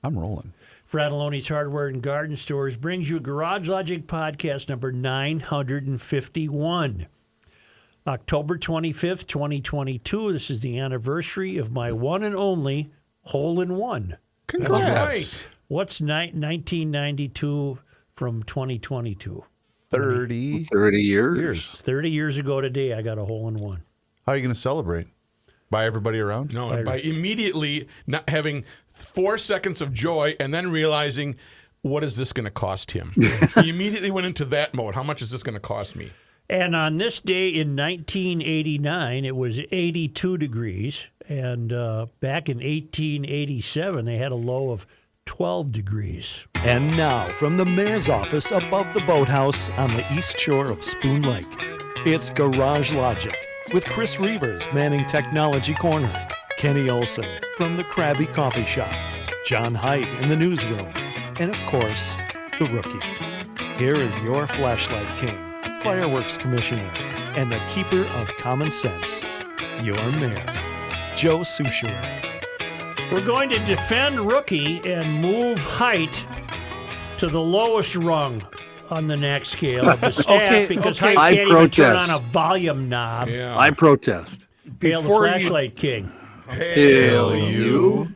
I'm rolling. Fratelloni's Hardware and Garden Stores brings you Garage Logic podcast number 951. October 25th, 2022. This is the anniversary of my one and only hole-in-one. Congrats. That's right. What's 1992 from 2022? 30 years. 30 years ago today, I got a hole-in-one. How are you going to celebrate? Buy everybody around? No, by immediately not having 4 seconds of joy and then realizing, what is this going to cost him? He immediately went into that mode. How much is this going to cost me? And on this day in 1989, it was 82 degrees. And back in 1887, they had a low of 12 degrees. And now, from the mayor's office above the boathouse on the east shore of Spoon Lake, it's Garage Logic with Chris Reavers manning Technology Corner, Kenny Olson from the Krabby Coffee Shop, John Heidt in the newsroom, and of course, the rookie. Here is your flashlight king, fireworks commissioner, and the keeper of common sense, your mayor, Joe Souchere. We're going to defend Rookie and move Height to the lowest rung on the next scale of the staff because Height I can't even turn protest. on a volume knob. Yeah. I protest. Hail the flashlight king. Hail you.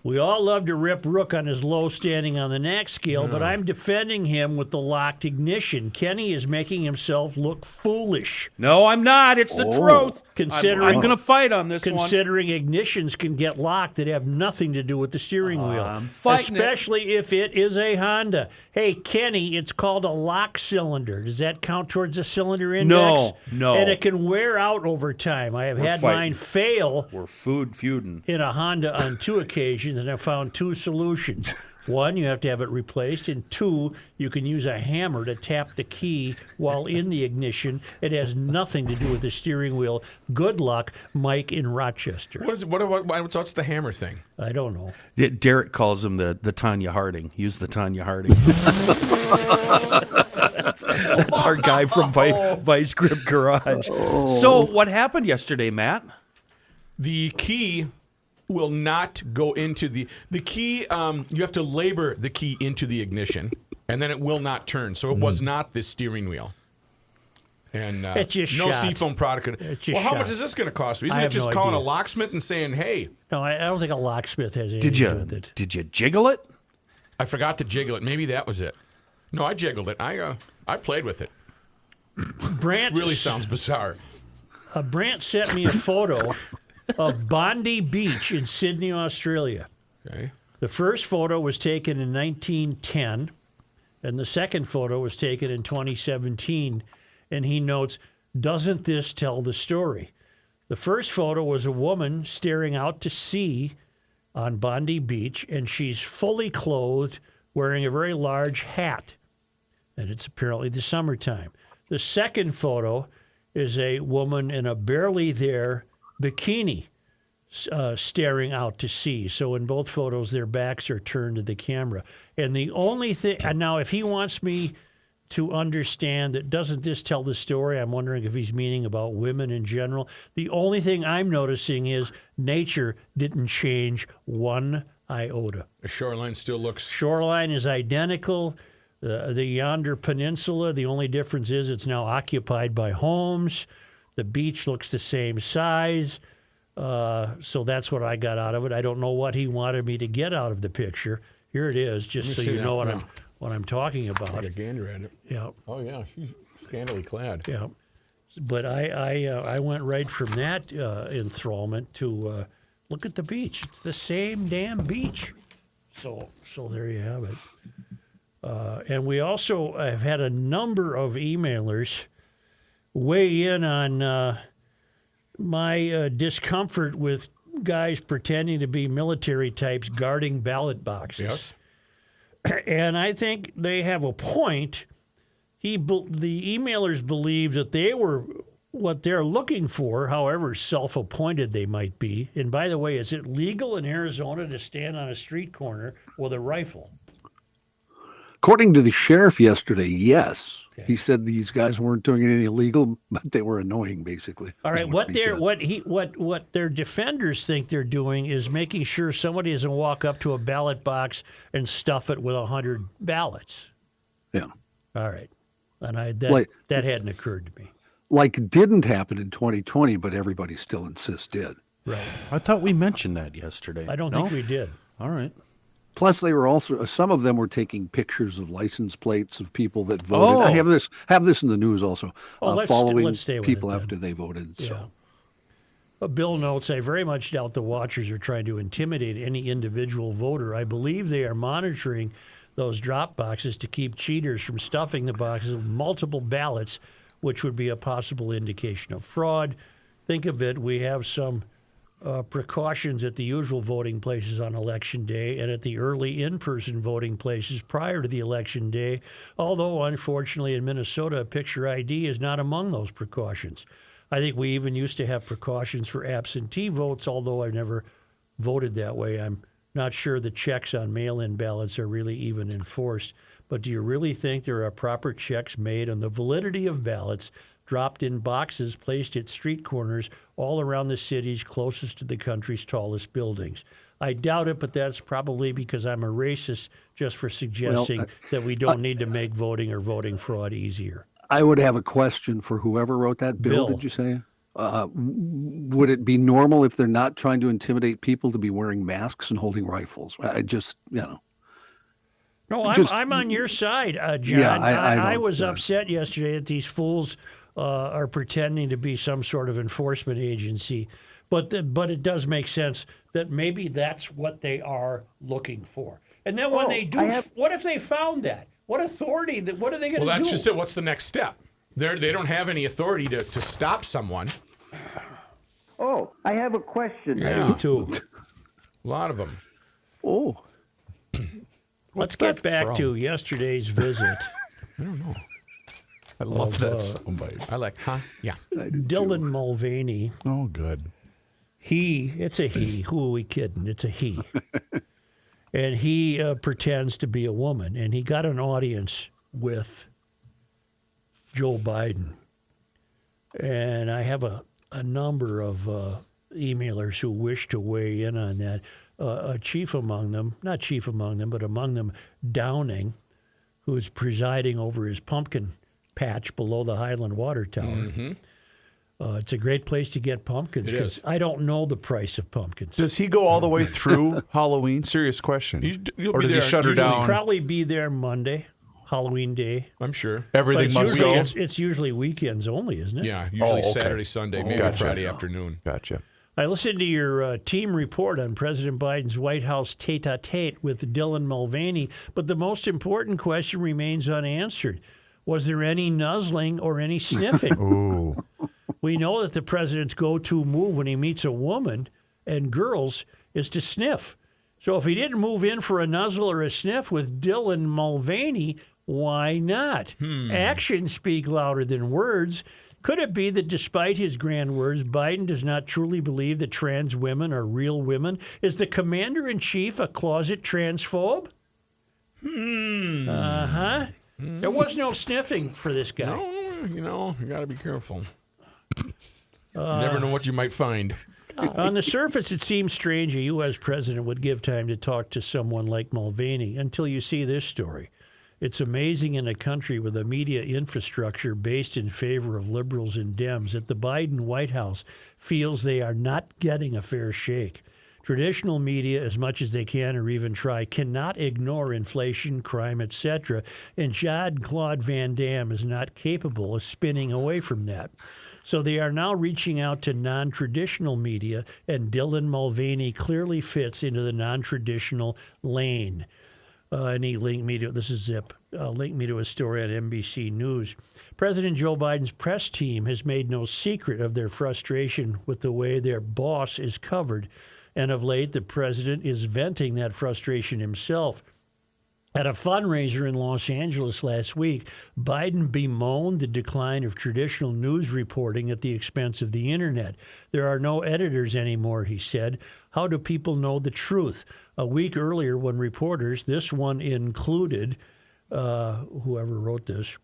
We all love to rip Rook on his low standing on the next scale, but I'm defending him with the locked ignition. Kenny is making himself look foolish. No, I'm not. It's the truth. Considering- I'm going to fight on this one. Considering ignitions can get locked that have nothing to do with the steering wheel. I'm fighting it. Especially if it is a Honda. Hey, Kenny, it's called a lock cylinder. Does that count towards the cylinder index? No. And it can wear out over time. I have had fighting. mine fail We're feuding. in a Honda on 2 occasions, and I found 2 solutions. One, you have to have it replaced, and 2, you can use a hammer to tap the key while in the ignition. It has nothing to do with the steering wheel. Good luck, Mike in Rochester. What's the hammer thing? I don't know. Derek calls him the Tanya Harding. Use the Tanya Harding. that's our guy from Vice Grip Garage. So what happened yesterday, Matt? The key will not go into the key. You have to labor the key into the ignition, and then it will not turn. So it was not the steering wheel. And It's just no shot. seafoam product. It's just Well, how shot. much is this going to cost me? I Isn't it have just no calling idea. a locksmith and saying, "Hey, No, I don't think a locksmith has anything Did to do with it. you jiggle it? I forgot to jiggle it. Maybe that was it." No, I jiggled it. I played with it. Brant Really sounds bizarre. Brant sent me a photo of Bondi Beach in Sydney, Australia. Okay. The first photo was taken in 1910, and the second photo was taken in 2017. And he notes, doesn't this tell the story? The first photo was a woman staring out to sea on Bondi Beach, and she's fully clothed, wearing a very large hat. And it's apparently the summertime. The second photo is a woman in a barely there bikini staring out to sea. So in both photos, their backs are turned to the camera. And the only thing, and now if he wants me to understand that doesn't this tell the story, I'm wondering if he's meaning about women in general. The only thing I'm noticing is nature didn't change one iota. The shoreline still looks. Shoreline is identical. The Yonder Peninsula, the only difference is it's now occupied by homes. The beach looks the same size. So that's what I got out of it. I don't know what he wanted me to get out of the picture. Here it is, just so see you that. know what Yeah. I'm talking about. Take a gander at it. Yeah, Oh yeah, she's scantily clad. yeah. But I went right from that enthrallment to look at the beach. It's the same damn beach. So there you have it. And we also have had a number of emailers weigh in on my discomfort with guys pretending to be military types guarding ballot boxes. Yes. And I think they have a point. The emailers believe that they were what they're looking for, however self-appointed they might be. And by the way, is it legal in Arizona to stand on a street corner with a rifle? According to the sheriff yesterday, yes. He said these guys weren't doing anything illegal, but they were annoying, basically. All is right, what he said. what their defenders think they're doing is making sure somebody doesn't walk up to a ballot box and stuff it with 100 ballots. Yeah. All right, and that hadn't occurred to me. Like it didn't happen in 2020, but everybody still insists did. Right, I thought we mentioned that yesterday. I don't think we did. All right. Plus, they were also some of them were taking pictures of license plates of people that voted. I have this in the news also. Following let's stay with people it then. after they voted. So. Bill notes, I very much doubt the watchers are trying to intimidate any individual voter. I believe they are monitoring those drop boxes to keep cheaters from stuffing the boxes with multiple ballots, which would be a possible indication of fraud. Think of it, we have some precautions at the usual voting places on Election Day and at the early in-person voting places prior to the Election Day, although unfortunately in Minnesota, a picture ID is not among those precautions. I think we even used to have precautions for absentee votes, although I've never voted that way. I'm not sure the checks on mail-in ballots are really even enforced. But do you really think there are proper checks made on the validity of ballots dropped in boxes placed at street corners all around the cities closest to the country's tallest buildings? I doubt it, but that's probably because I'm a racist just for suggesting that we don't need to make voting or voting fraud easier. I would have a question for whoever wrote that bill. Did you say? Would it be normal if they're not trying to intimidate people to be wearing masks and holding rifles? I just, No, I'm on your side, John. Yeah, I was upset yesterday that these fools are pretending to be some sort of enforcement agency, but it does make sense that maybe that's what they are looking for. And then when they do, what if they found that? What authority? What are they going to do? Well, that's just it. What's the next step? They don't have any authority to stop someone. Oh, I have a question. Yeah. I do too. A lot of them. Oh. Let's get back to yesterday's visit. I don't know. I love that soundbite. I like, huh? Yeah. Dylan Mulvaney. Oh, good. It's a he. Who are we kidding? It's a he. And he pretends to be a woman. And he got an audience with Joe Biden. And I have a number of emailers who wish to weigh in on that. Not chief among them, but among them, Downing, who's presiding over his pumpkin patch below the Highland Water Tower. Mm-hmm. It's a great place to get pumpkins because I don't know the price of pumpkins. Does he go all the way through Halloween? Serious question. You'll or be does he there shut her usually down? Probably be there Monday, Halloween Day. I'm sure. Everything But must go? it's usually weekends only, isn't it? Yeah, usually okay. Saturday, Sunday, maybe Gotcha. Friday afternoon. Gotcha. I listened to your team report on President Biden's White House tete-a-tete with Dylan Mulvaney, but the most important question remains unanswered. Was there any nuzzling or any sniffing? Ooh. We know that the president's go-to move when he meets a woman and girls is to sniff. So if he didn't move in for a nuzzle or a sniff with Dylan Mulvaney, why not? Actions speak louder than words. Could it be that despite his grand words, Biden does not truly believe that trans women are real women? Is the commander-in-chief a closet transphobe? Uh-huh. There was no sniffing for this guy. No, you got to be careful. You never know what you might find. On the surface, it seems strange a U.S. president would give time to talk to someone like Mulvaney until you see this story. It's amazing in a country with a media infrastructure based in favor of liberals and Dems that the Biden White House feels they are not getting a fair shake. Traditional media, as much as they can or even try, cannot ignore inflation, crime, etc., and Jean-Claude Van Damme is not capable of spinning away from that. So they are now reaching out to non-traditional media, and Dylan Mulvaney clearly fits into the non-traditional lane. And he linked me to, this is Zip, linked me to a story on NBC News. President Joe Biden's press team has made no secret of their frustration with the way their boss is covered. And of late, the president is venting that frustration himself. At a fundraiser in Los Angeles last week, Biden bemoaned the decline of traditional news reporting at the expense of the internet. There are no editors anymore, he said. How do people know the truth? A week earlier, when reporters, this one included, whoever wrote this,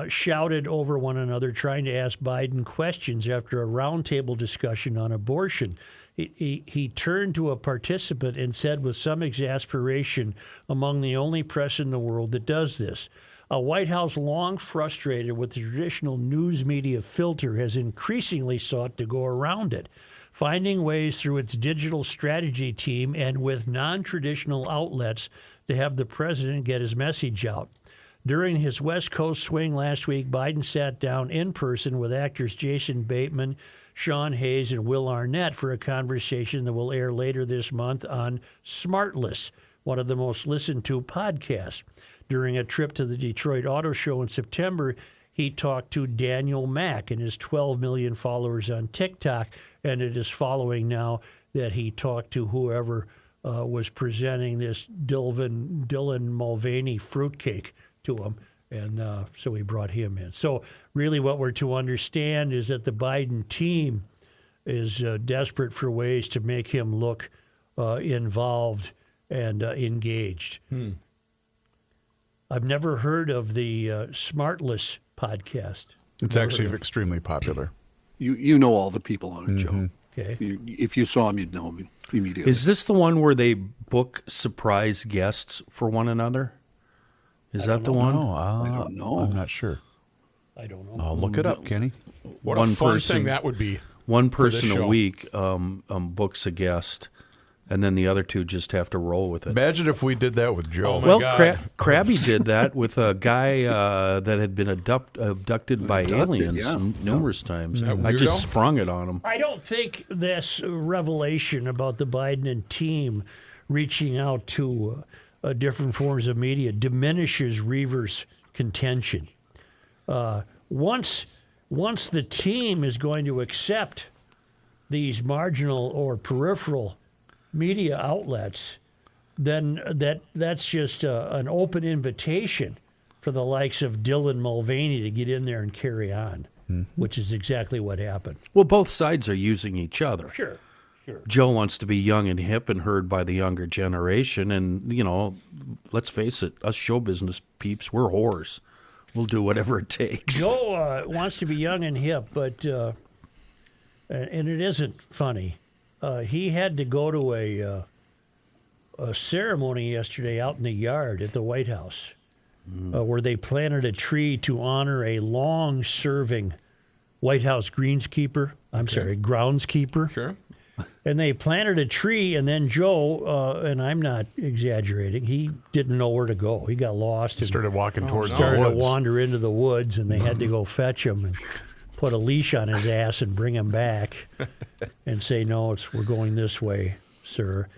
shouted over one another, trying to ask Biden questions after a roundtable discussion on abortion. He turned to a participant and said with some exasperation, among the only press in the world that does this, a White House long frustrated with the traditional news media filter has increasingly sought to go around it, finding ways through its digital strategy team and with non-traditional outlets to have the president get his message out. During his West Coast swing last week, Biden sat down in person with actors Jason Bateman, Sean Hayes, and Will Arnett for a conversation that will air later this month on Smartless, one of the most listened to podcasts. During a trip to the Detroit Auto Show in September, he talked to Daniel Mack and his 12 million followers on TikTok, and it is following now that he talked to whoever was presenting this Dylan Mulvaney fruitcake to him, and so he brought him in. So really what we're to understand is that the Biden team is desperate for ways to make him look involved and engaged. I've never heard of the Smartless podcast. It's actually extremely popular. You know all the people on it, Joe. Okay. If you saw him, you'd know him immediately. Is this the one where they book surprise guests for one another? Is that the one? No, I don't know. I'm not sure. I don't know. I'll look it up, Kenny. What One a fun person- thing that would be. One for this person a show. week books a guest, and then the other two just have to roll with it. Imagine if we did that with Joe. Oh, my Well, God. Krabby did that with a guy that had been abducted by aliens yeah. numerous times. that I just weirdo? sprung it on him. I don't think this revelation about the Biden and team reaching out to different forms of media diminishes Reaver's contention. Once the team is going to accept these marginal or peripheral media outlets, then that's just an open invitation for the likes of Dylan Mulvaney to get in there and carry on, which is exactly what happened. Well, both sides are using each other. Sure. Joe wants to be young and hip and heard by the younger generation, and let's face it, us show business peeps, we're whores. We'll do whatever it takes. Joe wants to be young and hip, but and it isn't funny. He had to go to a ceremony yesterday out in the yard at the White House, where they planted a tree to honor a long-serving White House groundskeeper. Sure. And they planted a tree, and then Joe, and I'm not exaggerating, he didn't know where to go. He got lost and Started walking towards started the to woods. wander into the woods, and they had to go fetch him and put a leash on his ass and bring him back and say, no, we're going this way, sir.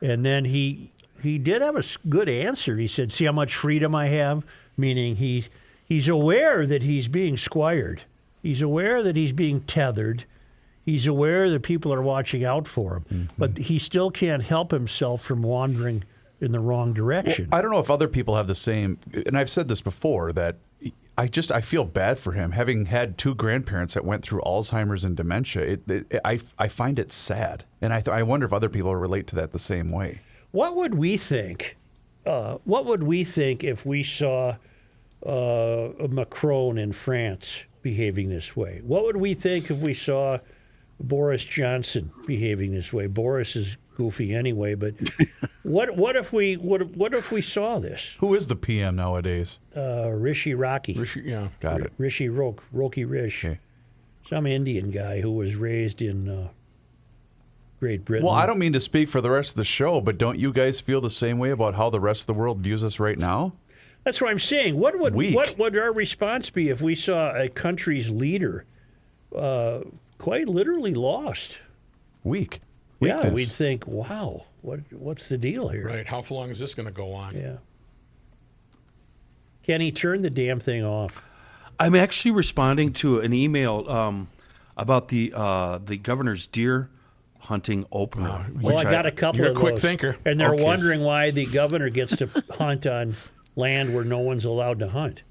And then he did have a good answer. He said, see how much freedom I have? Meaning he's aware that he's being squired. He's aware that he's being tethered. He's aware that people are watching out for him, but he still can't help himself from wandering in the wrong direction. I don't know if other people have the same, and I've said this before, that I feel bad for him. Having had two grandparents that went through Alzheimer's and dementia, I find it sad. And I wonder if other people relate to that the same way. What would we think? What would we think if we saw Macron in France behaving this way? What would we think if we saw Boris Johnson behaving this way? Boris is goofy anyway, but what if we saw this? Who is the PM nowadays? Rishi Rocky. Yeah. Got it. Rishi Roki Rish. Okay. Some Indian guy who was raised in Great Britain. Well, I don't mean to speak for the rest of the show, but don't you guys feel the same way about how the rest of the world views us right now? That's what I'm saying. What Weak. would our response be if we saw a country's leader quite literally lost? Weak. Yeah, Weakness. we'd think, wow, what's the deal here? Right. How long is this going to go on? Yeah. Kenny, turn the damn thing off. I'm actually responding to an email about the governor's deer hunting opener. Well, I got a couple You're a of quick those. thinker. And they're Okay. wondering why the governor gets to hunt on land where no one's allowed to hunt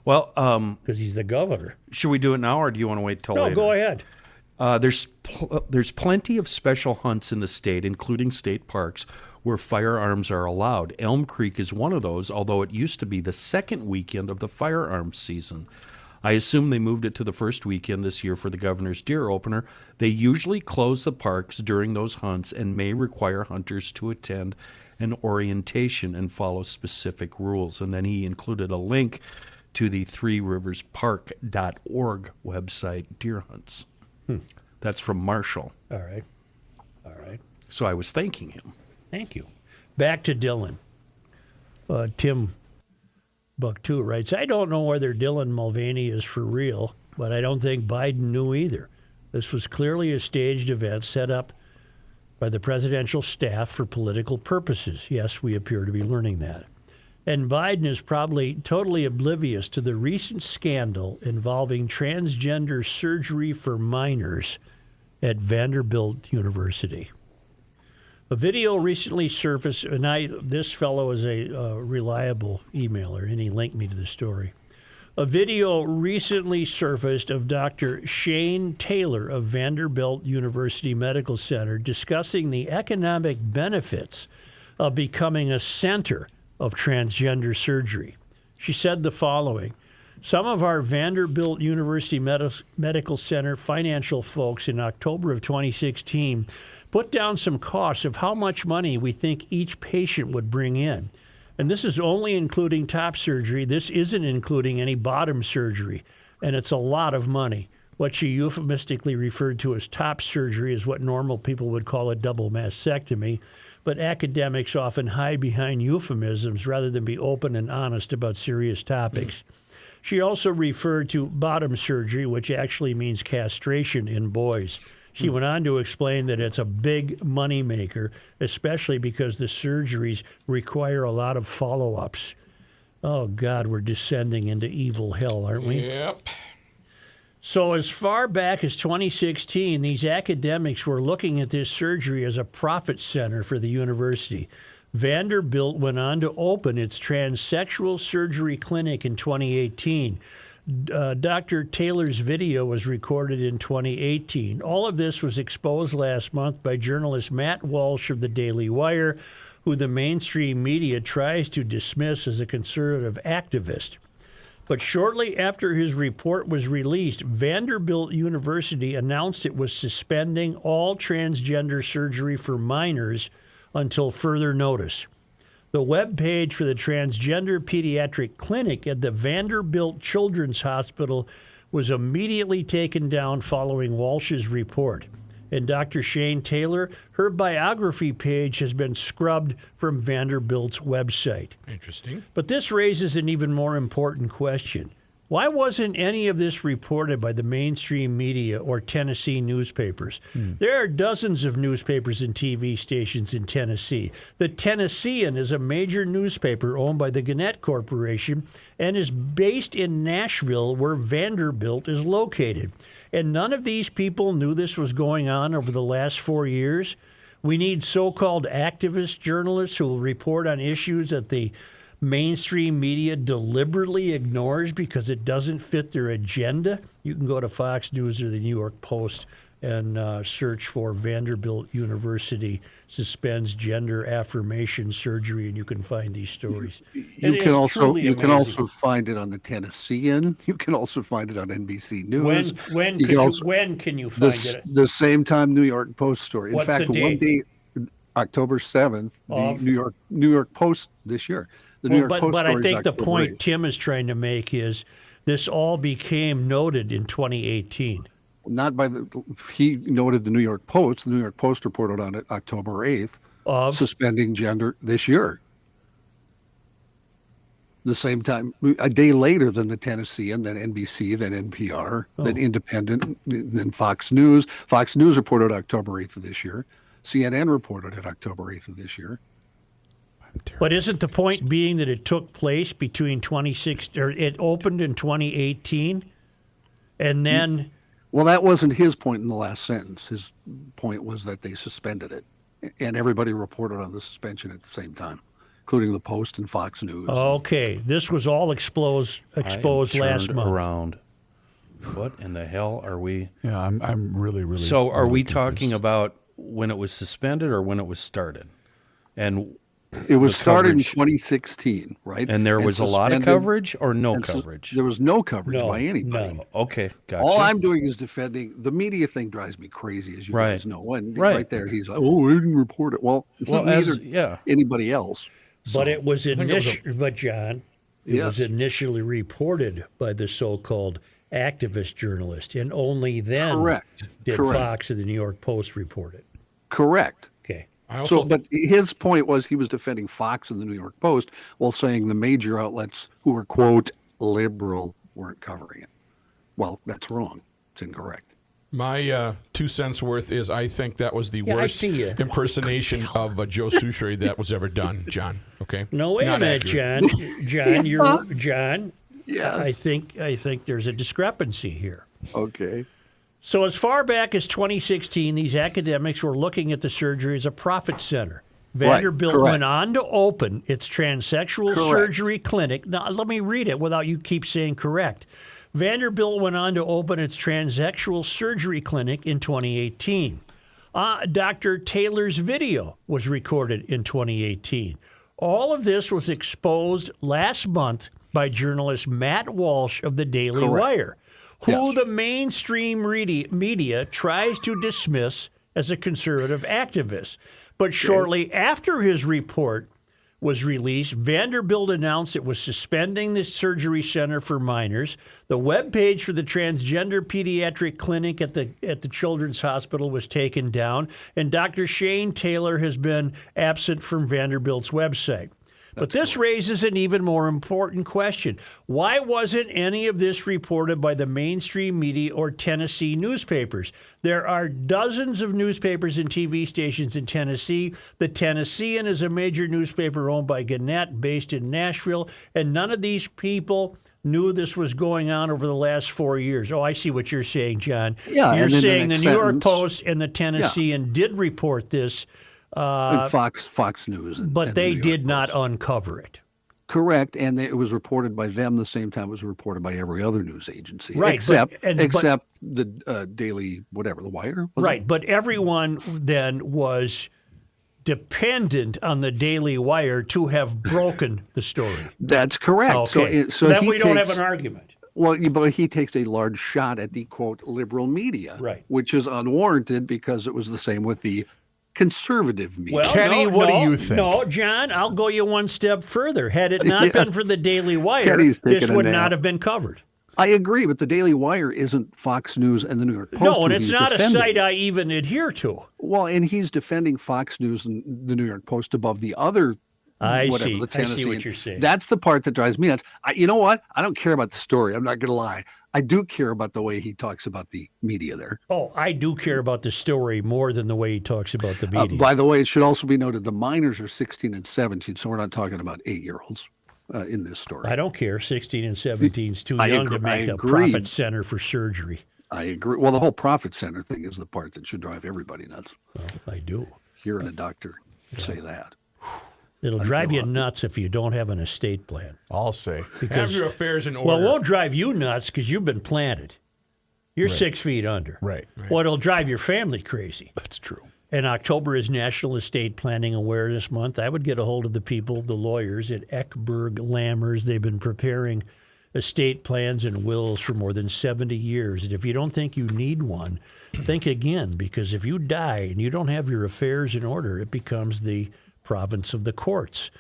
Well, because he's the governor. should we do it now, or do you want to wait till No, later? go ahead. There's plenty of special hunts in the state, including state parks, where firearms are allowed. Elm Creek is one of those, although it used to be the second weekend of the firearms season. I assume they moved it to the first weekend this year for the governor's deer opener. They usually close the parks during those hunts and may require hunters to attend an orientation and follow specific rules. And then he included a link to the threeriverspark.org website, deer hunts. That's from Marshall. All right. So I was thanking him. Thank you. Back to Dylan. Tim Buck2 writes, I don't know whether Dylan Mulvaney is for real, but I don't think Biden knew either. This was clearly a staged event set up by the presidential staff for political purposes. Yes, we appear to be learning that. And Biden is probably totally oblivious to the recent scandal involving transgender surgery for minors at Vanderbilt University. A video recently surfaced, and this fellow is a reliable emailer, and he linked me to the story. A video recently surfaced of Dr. Shane Taylor of Vanderbilt University Medical Center discussing the economic benefits of becoming a center of transgender surgery. She said the following: some of our Vanderbilt University Medical Center financial folks in October of 2016 put down some costs of how much money we think each patient would bring in. And this is only including top surgery. This isn't including any bottom surgery. And it's a lot of money. What she euphemistically referred to as top surgery is what normal people would call a double mastectomy. But academics often hide behind euphemisms rather than be open and honest about serious topics. She also referred to bottom surgery, which actually means castration in boys. She went on to explain that it's a big moneymaker, especially because the surgeries require a lot of follow-ups. Oh, God, we're descending into evil hell, aren't we? Yep. So as far back as 2016, these academics were looking at this surgery as a profit center for the university. Vanderbilt went on to open its transsexual surgery clinic in 2018. Dr. Taylor's video was recorded in 2018. All of this was exposed last month by journalist Matt Walsh of the Daily Wire, who the mainstream media tries to dismiss as a conservative activist. But shortly after his report was released, Vanderbilt University announced it was suspending all transgender surgery for minors until further notice. The webpage for the transgender pediatric clinic at the Vanderbilt Children's Hospital was immediately taken down following Walsh's report. And Dr. Shane Taylor, her biography page has been scrubbed from Vanderbilt's website. Interesting. But this raises an even more important question. Why wasn't any of this reported by the mainstream media or Tennessee newspapers? There are dozens of newspapers and TV stations in Tennessee. The Tennessean is a major newspaper owned by the Gannett Corporation and is based in Nashville, where Vanderbilt is located. And none of these people knew this was going on over the last 4 years. We need so-called activist journalists who will report on issues that the mainstream media deliberately ignores because it doesn't fit their agenda. You can go to Fox News or the New York Post and search for Vanderbilt University suspends gender affirmation surgery, and you can find these stories. You can also find it on the Tennessean. You can also find it on NBC News. When can you find it? The same time New York Post story. In What's fact, the date? one day, October 7th, the New York Post this year. But I think the point Tim is trying to make is this all became noted in 2018. He noted the New York Post. The New York Post reported on it October 8th, suspending gender this year. The same time, a day later than the Tennessean, then NBC, then NPR, then Independent, then Fox News. Fox News reported October 8th of this year. CNN reported it October 8th of this year. But isn't the point being that it took place between it opened in 2018, and then? Well, that wasn't his point in the last sentence. His point was that they suspended it, and everybody reported on the suspension at the same time, including the Post and Fox News. Okay, this was all exposed last month. Around. What in the hell are we? Yeah, I'm really. So, are really we confused. talking about when it was suspended or when it was started? And It was the started in coverage- 2016, right? And there was a lot of suspended, coverage or no and coverage? There was no coverage No, by anybody. none. Okay, gotcha. All I'm doing is defending the media thing. Drives me crazy, as you Right. guys know. And Right. right there, he's like, "Oh, I didn't report it." Well, neither anybody else. But it was think it was initially, but John, it was Yes. initially reported by the so-called activist journalist, and only then Correct. did Correct. Fox and the New York Post report it. Correct. Okay. I also So, but his point was he was defending Fox and the New York Post while saying the major outlets who were, quote, liberal weren't covering it. Well, that's wrong. It's incorrect. my 2 cents worth is I think that was the Yeah, I worst see ya. impersonation of Joe Soucheray that was ever done, John. Okay. No, wait Not a minute, accurate. John. Yes. I think there's a discrepancy here. Okay. So as far back as 2016, these academics were looking at the surgery as a profit center. Vanderbilt correct. went on to open its transsexual Correct. surgery clinic. Now, let me read it without you keep saying correct. Vanderbilt went on to open its transsexual surgery clinic in 2018. Dr. Taylor's video was recorded in 2018. All of this was exposed last month by journalist Matt Walsh of the Daily Correct. Wire, who Yes. the mainstream media tries to dismiss as a conservative activist. But shortly after his report was released, Vanderbilt announced it was suspending the surgery center for minors. The webpage for the transgender pediatric clinic at the Children's Hospital was taken down, and Dr. Shane Taylor has been absent from Vanderbilt's website. But this raises an even more important question. Why wasn't any of this reported by the mainstream media or Tennessee newspapers? There are dozens of newspapers and TV stations in Tennessee. The Tennessean is a major newspaper owned by Gannett, based in Nashville, and none of these people knew this was going on over the last 4 years. Oh, I see what you're saying, John. Yeah, You're and then the saying the next New York sentence- Post and the Tennessean did report this, And Fox News. but and they the New York did not Post. uncover it. Correct, and it was reported by them the same time it was reported by every other news agency, Right, but- except the Daily whatever, the Wire. Was Right, it? but everyone then was dependent on the Daily Wire to have broken the story. That's correct. Okay, So then he we don't have takes- an argument. Well, but he takes a large shot at the quote liberal media, Right. which is unwarranted because it was the same with the conservative media. Well, Kenny, no, what do no, you think? No, John, I'll go you one step further. Had it not been for the Daily Wire, Kenny's this taking a would nap. not have been covered. I agree, but the Daily Wire isn't Fox News and the New York Post. No, who and it's he's not defending. a site I even adhere to. Well, and he's defending Fox News and the New York Post above the other. I whatever, see. the I see Tennessee. what you're saying. That's the part that drives me nuts. You know what? I don't care about the story. I'm not going to lie. I do care about the way he talks about the media there. Oh, I do care about the story more than the way he talks about the media. By the way, it should also be noted the minors are 16 and 17, so we're not talking about 8-year-olds in this story. I don't care. 16 and 17 is too I young to agree- I make a agree. profit center for surgery. I agree. Well, the whole profit center thing is the part that should drive everybody nuts. Well, I do. Hearing a doctor say that. It'll drive you nuts if you don't have an estate plan. I'll say. Have your affairs in order. Well, it won't drive you nuts because you've been planted. You're 6 feet under. Right. Well, it'll drive your family crazy. That's true. And October is National Estate Planning Awareness Month. I would get a hold of the people, the lawyers at Eckberg Lammers. They've been preparing estate plans and wills for more than 70 years. And if you don't think you need one, think again, because if you die and you don't have your affairs in order, it becomes the province of the courts,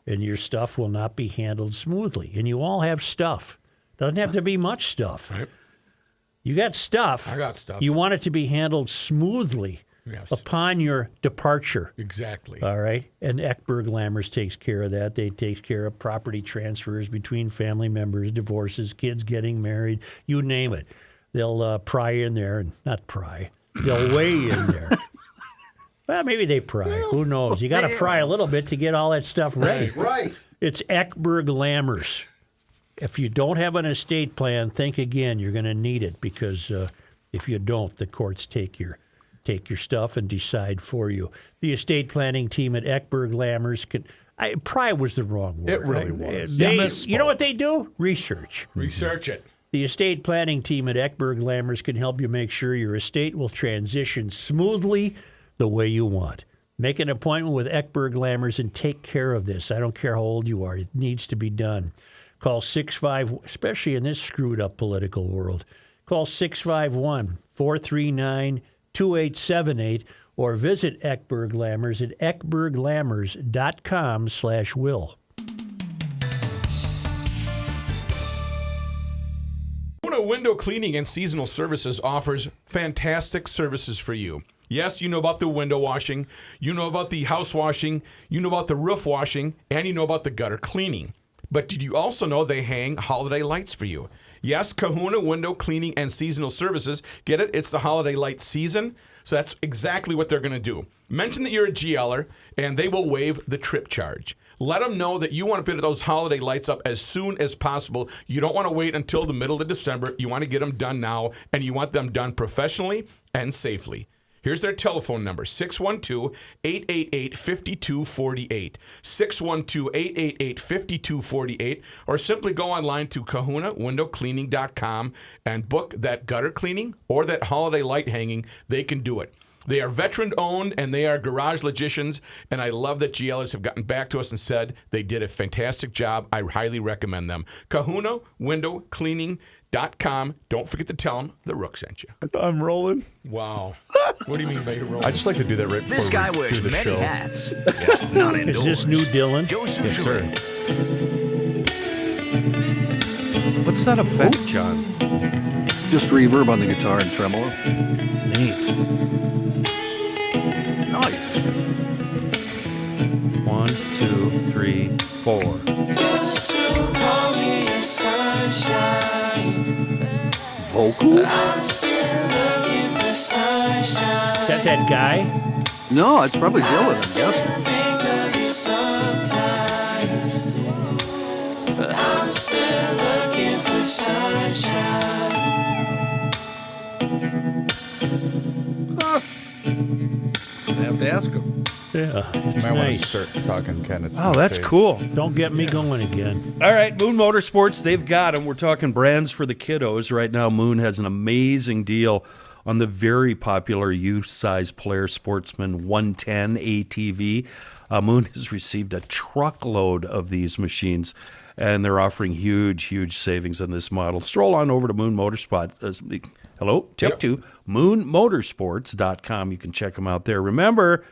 and your stuff will not be handled smoothly. And you all have stuff. Doesn't have to be much stuff. Right. You got stuff. I got stuff. You want it to be handled smoothly Yes. upon your departure. Exactly. All right. And Eckberg Lammers takes care of that. They take care of property transfers between family members, divorces, kids getting married, you name it. They'll pry in there, and not pry. They'll weigh in there. Well, maybe they pry. Who knows? You got to pry a little bit to get all that stuff ready. Right. It's Eckberg Lammers. If you don't have an estate plan, think again. You're going to need it because if you don't, the courts take your stuff and decide for you. The estate planning team at Eckberg Lammers can. Pry was the wrong word. It really was. They, You you know what they do? Research. Research it. The estate planning team at Eckberg Lammers can help you make sure your estate will transition smoothly the way you want. Make an appointment with Eckberg Lammers and take care of this. I don't care how old you are. It needs to be done. Call 651, especially in this screwed up political world. Call 651-439-2878 or visit Eckberg Lammers at eckberglammers.com/will. Window Cleaning and Seasonal Services offers fantastic services for you. Yes, you know about the window washing, you know about the house washing, you know about the roof washing, and you know about the gutter cleaning. But did you also know they hang holiday lights for you? Yes, Kahuna Window Cleaning and Seasonal Services. Get it? It's the holiday light season. So that's exactly what they're going to do. Mention that you're a GLer, and they will waive the trip charge. Let them know that you want to put those holiday lights up as soon as possible. You don't want to wait until the middle of December. You want to get them done now, and you want them done professionally and safely. Here's their telephone number, 612-888-5248, 612-888-5248, or simply go online to kahunawindowcleaning.com and book that gutter cleaning or that holiday light hanging. They can do it. They are veteran-owned, and they are garage logicians, and I love that GLers have gotten back to us and said they did a fantastic job. I highly recommend them. kahunawindowcleaning.com. Don't forget to tell them the Rook sent you. I'm rolling. Wow. What do you mean by you're rolling? I just like to do that right before This guy we wears do the many show. hats. Not indoors. Is this new Dylan? Yes, sir. What's that effect, John? Just reverb on the guitar and tremolo. Neat. Nice. 1, 2, 3, 4. Vocals? Is that guy? No, it's probably Dylan, I'm guessing. I have to ask him. Yeah, You it's might want to nice. start talking, Ken. It's Oh, that's cool. Don't get me going again. All right, Moon Motorsports, they've got them. We're talking brands for the kiddos. Right now, Moon has an amazing deal on the very popular youth-size Player Sportsman 110 ATV. Moon has received a truckload of these machines, and they're offering huge, huge savings on this model. Stroll on over to Moon Motorsports. Hello? Take two. MoonMotorsports.com. You can check them out there. Remember,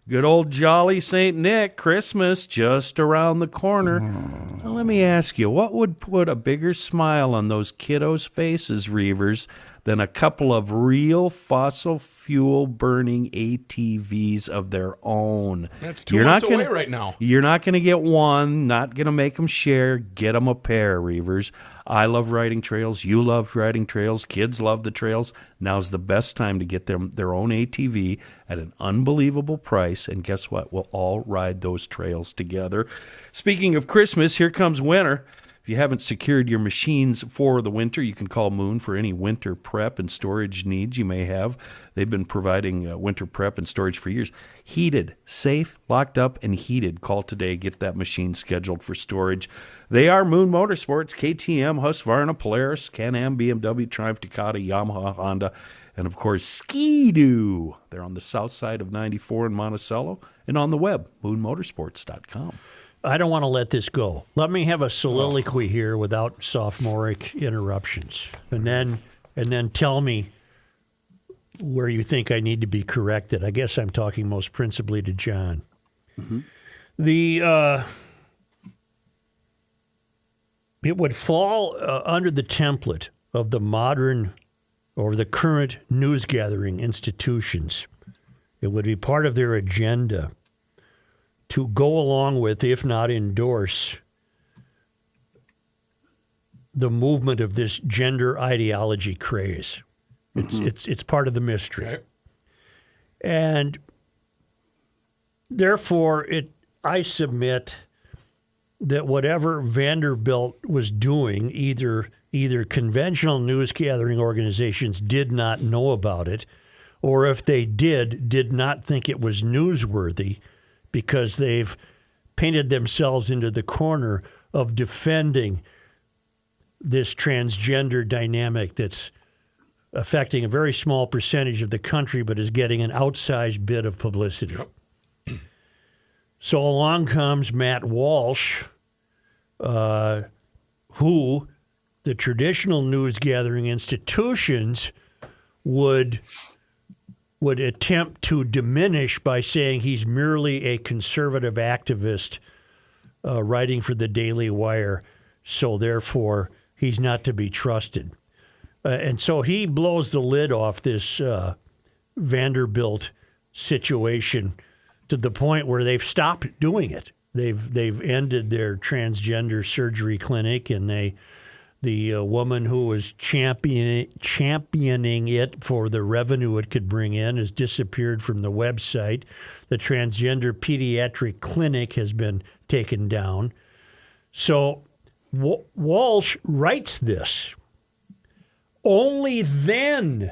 good old jolly St. Nick, Christmas just around the corner. Now, let me ask you, what would put a bigger smile on those kiddos' faces, Reavers, than a couple of real fossil fuel burning ATVs of their own? That's 2 months away right now. You're not going to get one, not going to make them share. Get them a pair, Reavers. I love riding trails. You love riding trails. Kids love the trails. Now's the best time to get them their own ATV at an unbelievable price. And guess what? We'll all ride those trails together. Speaking of Christmas, here comes winter. If you haven't secured your machines for the winter, you can call Moon for any winter prep and storage needs you may have. They've been providing winter prep and storage for years. Heated, safe, locked up, and heated. Call today. Get that machine scheduled for storage. They are Moon Motorsports, KTM, Husqvarna, Polaris, Can-Am, BMW, Triumph, Ducati, Yamaha, Honda, and, of course, Ski-Doo. They're on the south side of 94 in Monticello and on the web, moonmotorsports.com. I don't want to let this go. Let me have a soliloquy here without sophomoric interruptions, and then tell me where you think I need to be corrected. I guess I'm talking most principally to John. Mm-hmm. It would fall under the template of the modern or the current news gathering institutions. It would be part of their agenda to go along with, if not endorse, the movement of this gender ideology craze. It's part of the mystery. Okay. And therefore, I submit that whatever Vanderbilt was doing, either conventional news gathering organizations did not know about it, or if they did not think it was newsworthy, because they've painted themselves into the corner of defending this transgender dynamic that's affecting a very small percentage of the country but is getting an outsized bit of publicity. Yep. So along comes Matt Walsh, who the traditional news gathering institutions would attempt to diminish by saying he's merely a conservative activist writing for the Daily Wire, so therefore he's not to be trusted. And so he blows the lid off this Vanderbilt situation to the point where they've stopped doing it. They've ended their transgender surgery clinic, and the woman who was championing it for the revenue it could bring in has disappeared from the website. The transgender pediatric clinic has been taken down. So Walsh writes this. Only then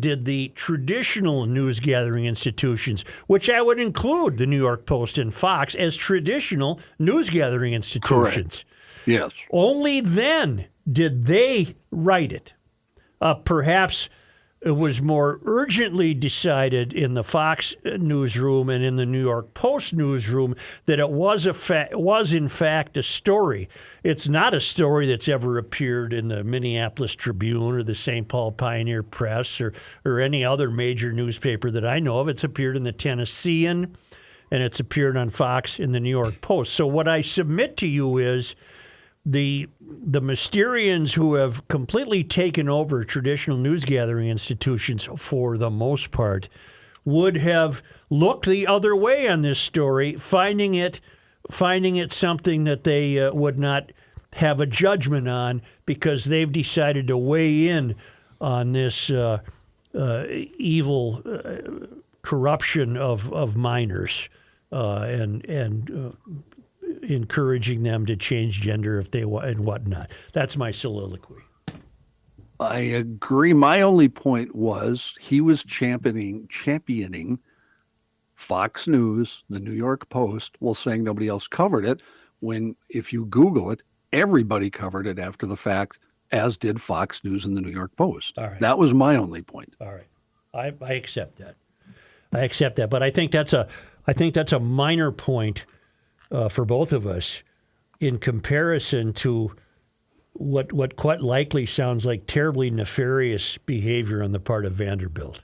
did the traditional news gathering institutions, which I would include the New York Post and Fox as traditional news gathering institutions. Correct. Yes. Only then did they write it. Perhaps it was more urgently decided in the Fox newsroom and in the New York Post newsroom that it was in fact a story. It's not a story that's ever appeared in the Minneapolis Tribune or the St. Paul Pioneer Press or any other major newspaper that I know of. It's appeared in the Tennessean, and it's appeared on Fox in the New York Post. So what I submit to you is the Mysterians, who have completely taken over traditional news gathering institutions for the most part, would have looked the other way on this story, finding it something that they would not have a judgment on because they've decided to weigh in on this evil corruption of minors and encouraging them to change gender if they want and whatnot. That's my soliloquy. I agree. My only point was he was championing Fox News, the New York Post, while saying nobody else covered it, when if you Google it, everybody covered it after the fact, as did Fox News and the New York Post. All right. That was my only point. All right. I accept that. But I think that's a minor point for both of us in comparison to what quite likely sounds like terribly nefarious behavior on the part of Vanderbilt.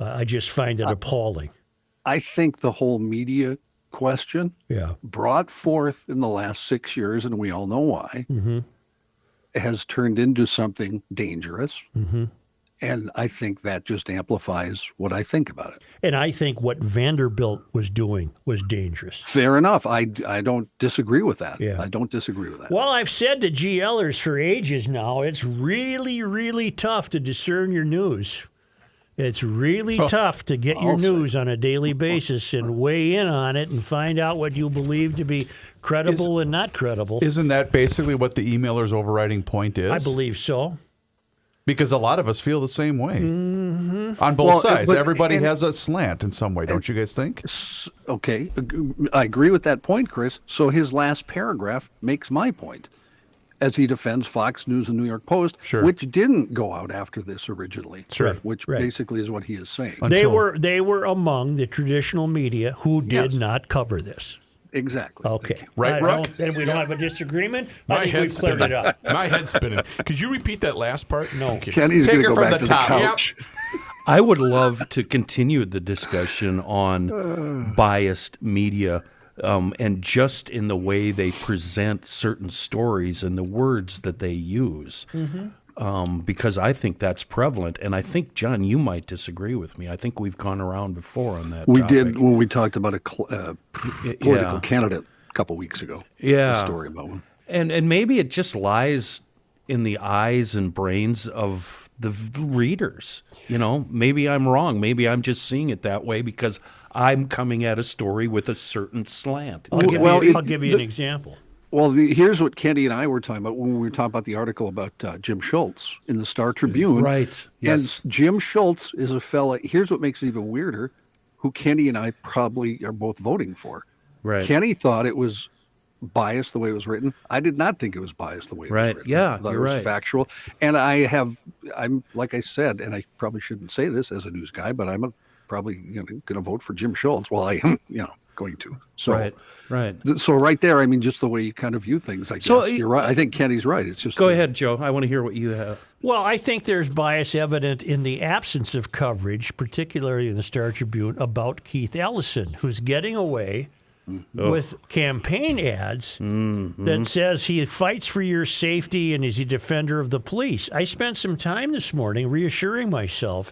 I just find it appalling. I think the whole media question brought forth in the last 6 years, and we all know why, has turned into something dangerous. And I think that just amplifies what I think about it. And I think what Vanderbilt was doing was dangerous. Fair enough. I don't disagree with that. Yeah. I don't disagree with that. Well, I've said to GLers for ages now, it's really, really tough to discern your news. It's really tough to get your news on a daily basis and weigh in on it and find out what you believe to be credible and not credible. Isn't that basically what the emailer's overriding point is? I believe so. Because a lot of us feel the same way. On both sides. Everybody has a slant in some way, don't you guys think? Okay. I agree with that point, Chris. So his last paragraph makes my point, as he defends Fox News and New York Post, which didn't go out after this originally, which basically is what he is saying. They were among the traditional media who did not cover this. Exactly. Okay. Right, Brooke? Then we don't have a disagreement. My I think we've head's cleared spinning. it up. My head's spinning. Could you repeat that last part? No. Okay. Kenny's going to go back to the couch. I would love to continue the discussion on biased media and just in the way they present certain stories and the words that they use. Because I think that's prevalent. And I think, John, you might disagree with me. I think we've gone around before on that We topic. did when we talked about a political candidate a couple weeks ago. Yeah. A story about one. And maybe it just lies in the eyes and brains of the readers. You know, maybe I'm wrong. Maybe I'm just seeing it that way because I'm coming at a story with a certain slant. I'll give you an example. Well, here's what Kenny and I were talking about when we were talking about the article about Jim Schultz in the Star Tribune. Right. Yes. And Jim Schultz is a fella, here's what makes it even weirder, who Kenny and I probably are both voting for. Right. Kenny thought it was biased the way it was written. I did not think it was biased the way it was written. Yeah, I thought you're it was right. factual. And I'm like I said, and I probably shouldn't say this as a news guy, but I'm a probably going to vote for Jim Schultz. Well, I am, going to. So, Right. So right there, I mean, just the way you kind of view things, I guess. So, you're right. I think Kenny's right. It's just Go ahead, Joe. I want to hear what you have. Well, I think there's bias evident in the absence of coverage, particularly in the Star Tribune, about Keith Ellison, who's getting away with campaign ads that says he fights for your safety and is a defender of the police. I spent some time this morning reassuring myself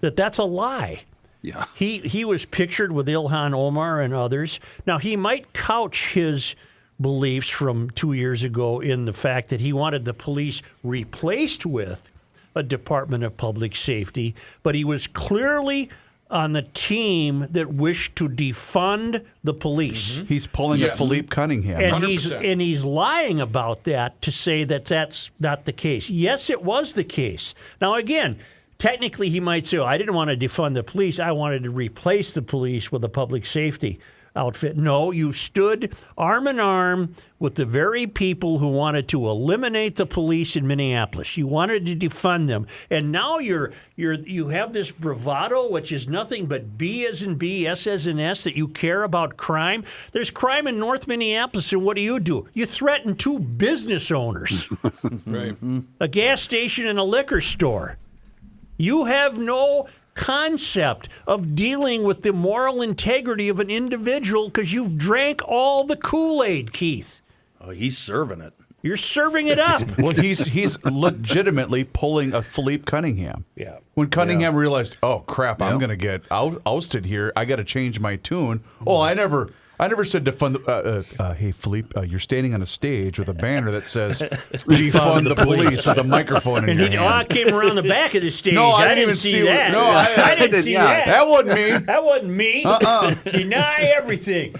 that that's a lie. Yeah. He was pictured with Ilhan Omar and others. Now, he might couch his beliefs from 2 years ago in the fact that he wanted the police replaced with a Department of Public Safety, but he was clearly on the team that wished to defund the police. He's pulling a Philippe Cunningham. And 100%. he's lying about that to say that that's not the case. Yes, it was the case. Now, again, technically he might say, I didn't want to defund the police. I wanted to replace the police with a public safety outfit. No, you stood arm in arm with the very people who wanted to eliminate the police in Minneapolis. You wanted to defund them, and now you have this bravado, which is nothing but B as in B, S as in S, that you care about crime. There's crime in North Minneapolis, and what do? You threaten two business owners, Right. a gas station and a liquor store. You have no concept of dealing with the moral integrity of an individual because you've drank all the Kool-Aid, Keith. Oh, he's serving it. You're serving it up. Well, he's legitimately pulling a Philippe Cunningham. Yeah. When Cunningham realized, oh crap, I'm going to get ousted here. I got to change my tune. Oh, I never said defund. Hey, Philippe, you're standing on a stage with a banner that says defund the police with a microphone in And your he hand. came around the back of the stage. No, I didn't didn't even see see that. No, I didn't see that. That wasn't me. That wasn't me. Deny everything.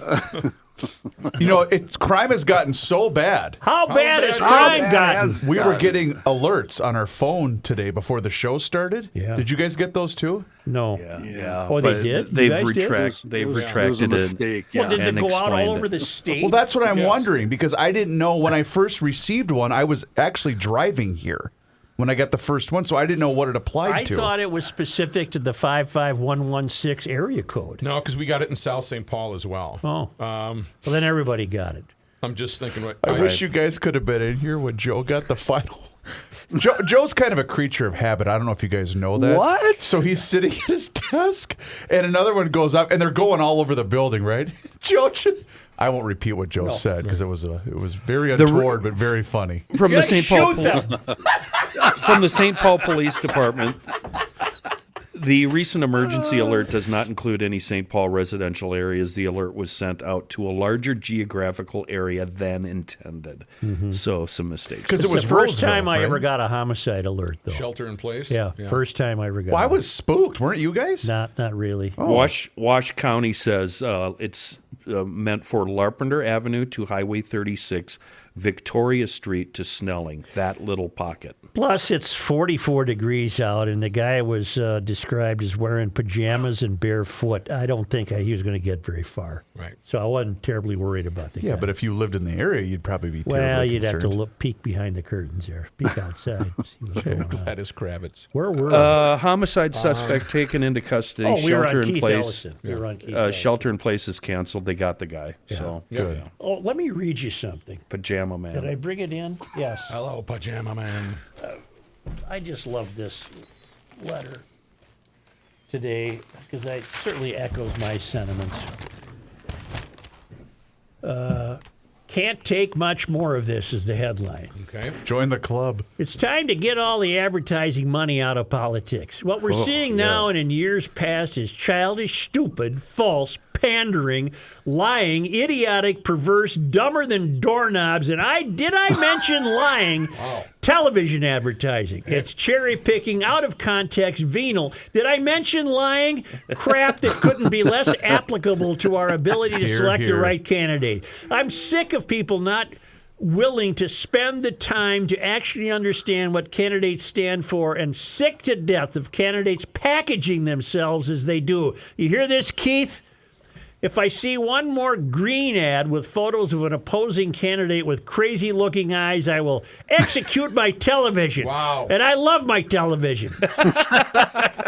Crime has gotten so bad. How bad has bad- crime gotten? We were getting alerts on our phone today before the show started. Yeah. Did you guys get those too? No. Yeah. Oh, they but did? You They've guys did? retracted. They've It was a retracted it. mistake. Well, did and they go out explained all over it. the state? Well, that's what I'm Yes. wondering because I didn't know when I first received one. I was actually driving here when I got the first one, so I didn't know what it applied I to. thought it was specific to the 55116 area code. No, because we got it in South St. Paul as well. Oh. Well, then everybody got it. I'm just thinking what I wish you guys could have been in here when Joe got the final. Joe's kind of a creature of habit. I don't know if you guys know that. What? So he's sitting at his desk, and another one goes up, and they're going all over the building, right? Joe, I won't repeat what Joe said because it was very untoward but very funny. From the Just St. Paul shoot them. from the St. Paul Police Department. The recent emergency alert does not include any St. Paul residential areas. The alert was sent out to a larger geographical area than intended. So some mistakes. Because It's it was the first Roseville, time I right? ever got a homicide alert, though. shelter in place. Yeah, first time I ever got Well, I one. was spooked, weren't you guys? Not really. Wash County says it's meant for Larpenteur Avenue to Highway 36, Victoria Street to Snelling, that little pocket. Plus, it's 44 degrees out, and the guy was described as wearing pajamas and barefoot. I don't think he was going to get very far. Right. So I wasn't terribly worried about the guy. Yeah, but if you lived in the area, you'd probably be terribly Well, you'd have to concerned. peek behind the curtains there, peek outside, see what's going on. That is Kravitz. Where were we? Homicide suspect taken into custody. Oh, we were shelter on in Keith place. Ellison. We were on Keith Ellison. Shelter in place is canceled. They got the guy. So Good. Oh, let me read you something. pajama man. Did I bring it in? Yes. Hello, pajama man. I just love this letter today because it certainly echoes my sentiments. Can't take much more of this is the headline. Okay. Join the club. It's time to get all the advertising money out of politics. What we're seeing now and in years past is childish, stupid, false, pandering, lying, idiotic, perverse, dumber than doorknobs. And did I mention lying? Television advertising. It's cherry picking, out of context, venal. Did I mention lying? Crap that couldn't be less applicable to our ability to Hear, select the hear. right candidate. I'm sick of people not willing to spend the time to actually understand what candidates stand for, and sick to death of candidates packaging themselves as they do. You hear this, Keith? If I see one more green ad with photos of an opposing candidate with crazy-looking eyes, I will execute my television. Wow. And I love my television.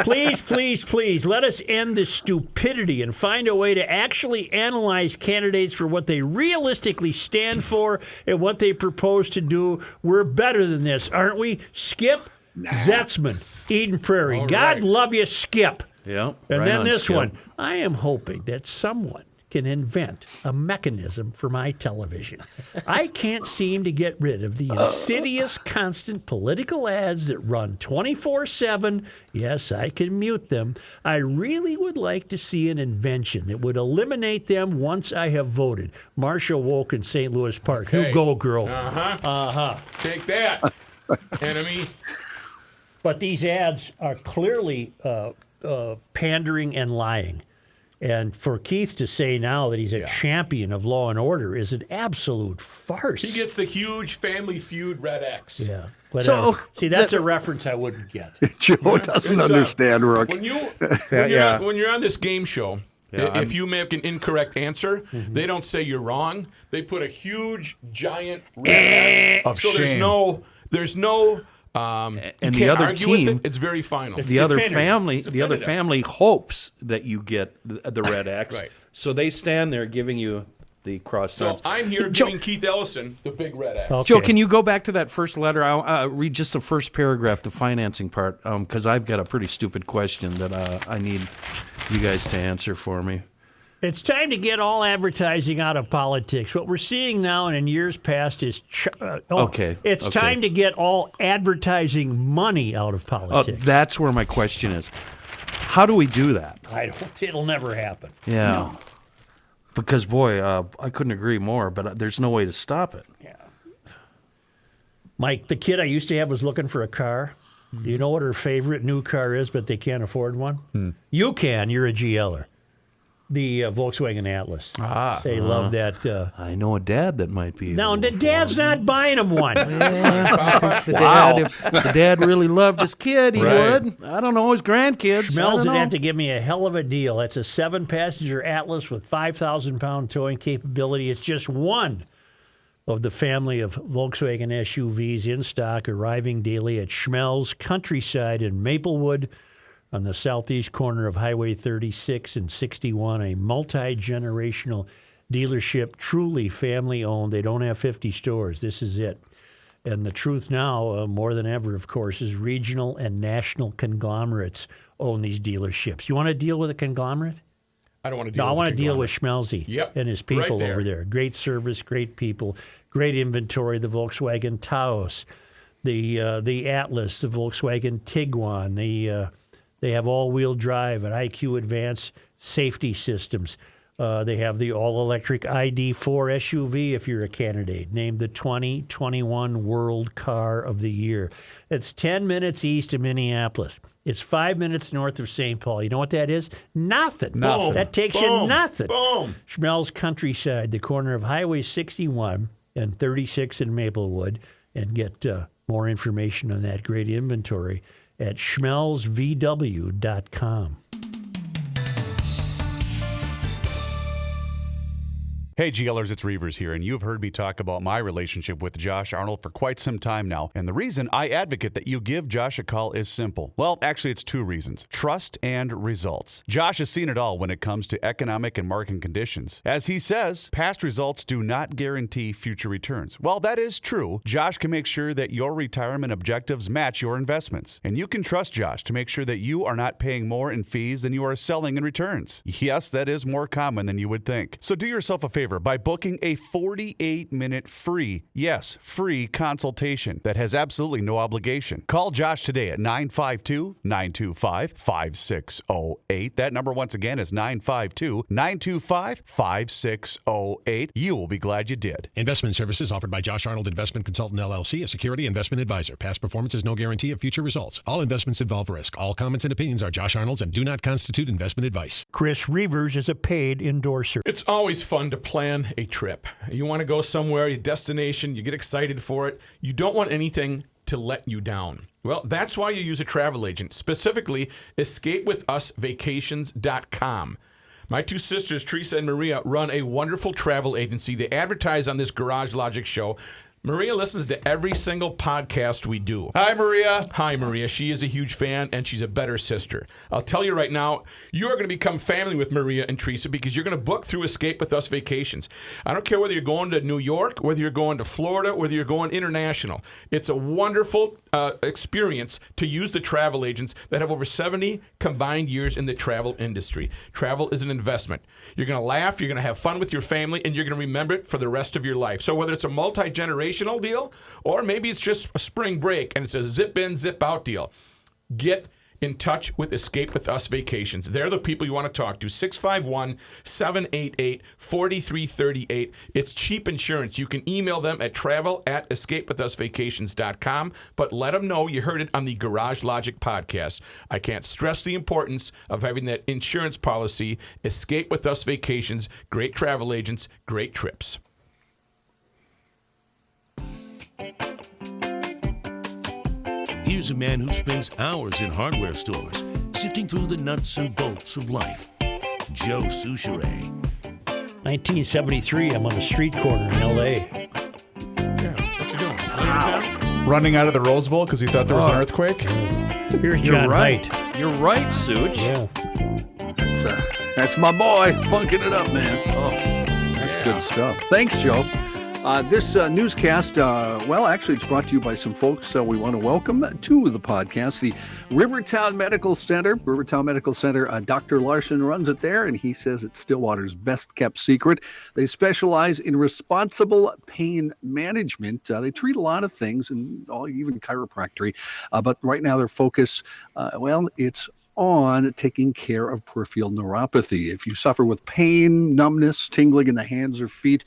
Please, please, please, let us end this stupidity and find a way to actually analyze candidates for what they realistically stand for and what they propose to do. We're better than this, aren't we? Skip Zetzman, Eden Prairie. All God right. love you, Skip. Yeah. And right then on, this Skip. one. I am hoping that someone can invent a mechanism for my television. I can't seem to get rid of the insidious, constant political ads that run 24/7. Yes, I can mute them. I really would like to see an invention that would eliminate them once I have voted. Marcia Woke in St. Louis Park. Okay. You go, girl. Take that, enemy. But these ads are clearly pandering and lying. And for Keith to say now that he's a champion of law and order is an absolute farce. He gets the huge Family Feud Red X. Yeah. Whatever. So, See, that's a reference I wouldn't get. Joe doesn't It's, understand, Rook. When Yeah. you're on this game show, Yeah, if you make an incorrect answer, they don't say you're wrong. They put a huge, giant red X. Of So shame. there's no. And you the can't other argue with team- it. It's very final. The other definitive. family hopes that you get the red X. Right. So they stand there giving you the crossed So arms. I'm here Joe- giving Keith Ellison the big red X. Okay. Joe, can you go back to that first letter? I'll read just the first paragraph, the financing part, because I've got a pretty stupid question that I need you guys to answer for me. It's time to get all advertising out of politics. What we're seeing now and in years past is Okay, It's okay. time to get all advertising money out of Oh, politics. that's where my question is. How do we do that? I don't. It'll never happen. Yeah. Because, boy, I couldn't agree more, but there's no way to stop it. Yeah. Mike, the kid I used to have was looking for a car. Do you know what her favorite new car is, but they can't afford one? You can. You're a GLer. The Volkswagen Atlas. They love that. I know a dad that might be. No, able the to dad's not buying him one. Dad, if the dad really loved his kid, he would. I don't know, his grandkids. I Smells don't would know. have to give me a hell of a deal. That's a 7-passenger Atlas with 5,000-pound towing capability. It's just one of the family of Volkswagen SUVs in stock, arriving daily at Schmelz Countryside in Maplewood on the southeast corner of Highway 36 and 61, a multi-generational dealership, truly family-owned. They don't have 50 stores. This is it. And the truth now, more than ever, of course, is regional and national conglomerates own these dealerships. You want to deal with a conglomerate? I don't want to deal No, I with want the to deal with conglomerate. Schmelzy Yep, and his people right there. over there. Great service, great people, great inventory. The Volkswagen Taos, the Atlas, the Volkswagen Tiguan. They have all-wheel drive and IQ Advanced safety systems. They have the all-electric ID4 SUV if you're a candidate, named the 2021 World Car of the Year. It's 10 minutes east of Minneapolis. It's 5 minutes north of St. Paul. You know what that is? Nothing. Nothing. That takes you Boom. nothing. Boom. Schmelz Countryside, the corner of Highway 61 and 36 in Maplewood. And get more information on that great inventory at schmelzvw.com. Hey GLers, it's Reavers here, and you've heard me talk about my relationship with Josh Arnold for quite some time now. And the reason I advocate that you give Josh a call is simple. Well, actually, it's two reasons: trust and results. Josh has seen it all when it comes to economic and market conditions. As he says, past results do not guarantee future returns. Well, that is true. Josh can make sure that your retirement objectives match your investments. And you can trust Josh to make sure that you are not paying more in fees than you are selling in returns. Yes, that is more common than you would think. So do yourself a favor by booking a 48-minute free consultation that has absolutely no obligation. Call Josh today at 952-925-5608. That number once again is 952-925-5608. You will be glad you did. Investment services offered by Josh Arnold Investment Consultant LLC, a security investment advisor. Past performance is no guarantee of future results. All investments involve risk. All comments and opinions are Josh Arnold's and do not constitute investment advice. Chris Reavers is a paid endorser. It's always fun to plan a trip. You want to go somewhere, a destination, you get excited for it. You don't want anything to let you down. Well, that's why you use a travel agent, specifically EscapeWithUsVacations.com. My two sisters, Teresa and Maria, run a wonderful travel agency. They advertise on this Garage Logic show. Maria listens to every single podcast we do. Hi, Maria. Hi, Maria. She is a huge fan, and she's a better sister. I'll tell you right now, you are going to become family with Maria and Teresa because you're going to book through Escape With Us Vacations. I don't care whether you're going to New York, whether you're going to Florida, whether you're going international. It's a wonderful experience to use the travel agents that have over 70 combined years in the travel industry. Travel is an investment. You're going to laugh, you're going to have fun with your family, and you're going to remember it for the rest of your life. So whether it's a multi-generational deal, or maybe it's just a spring break and it's a zip in, zip out deal, get in touch with Escape With Us Vacations. They're the people you want to talk to. 651-788-4338. It's cheap insurance. You can email them at travel@escapewithusvacations.com, but let them know you heard it on the Garage Logic podcast. I can't stress the importance of having that insurance policy. Escape With Us Vacations. Great travel agents, great trips. Here's a man who spends hours in hardware stores, sifting through the nuts and bolts of life. Joe Souchere. 1973, I'm on a street corner in L.A. Yeah, what you doing? Laying it down? Running out of the Rose Bowl because he thought there was an earthquake? Here's You're John right. Heidt. You're right, Such. Yeah. That's my boy, funking it up, man. Oh, that's good stuff. Thanks, Joe. This newscast, actually, it's brought to you by some folks we want to welcome to the podcast. The Rivertown Medical Center. Dr. Larson runs it there, and he says it's Stillwater's best-kept secret. They specialize in responsible pain management. They treat a lot of things, and even chiropractic. But right now, their focus, it's on taking care of peripheral neuropathy. If you suffer with pain, numbness, tingling in the hands or feet,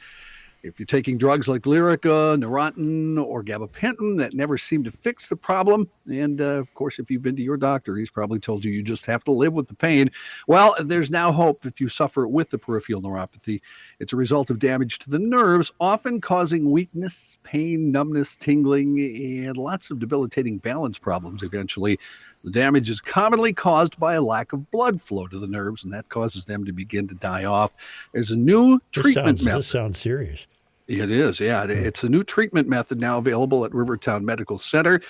if you're taking drugs like Lyrica, Neurontin, or gabapentin that never seem to fix the problem, and of course, if you've been to your doctor, he's probably told you just have to live with the pain. Well, there's now hope if you suffer with the peripheral neuropathy. It's a result of damage to the nerves, often causing weakness, pain, numbness, tingling, and lots of debilitating balance problems eventually. The damage is commonly caused by a lack of blood flow to the nerves, and that causes them to begin to die off. There's a new treatment method. This sounds serious. It is, yeah. It's a new treatment method now available at Rivertown Medical Center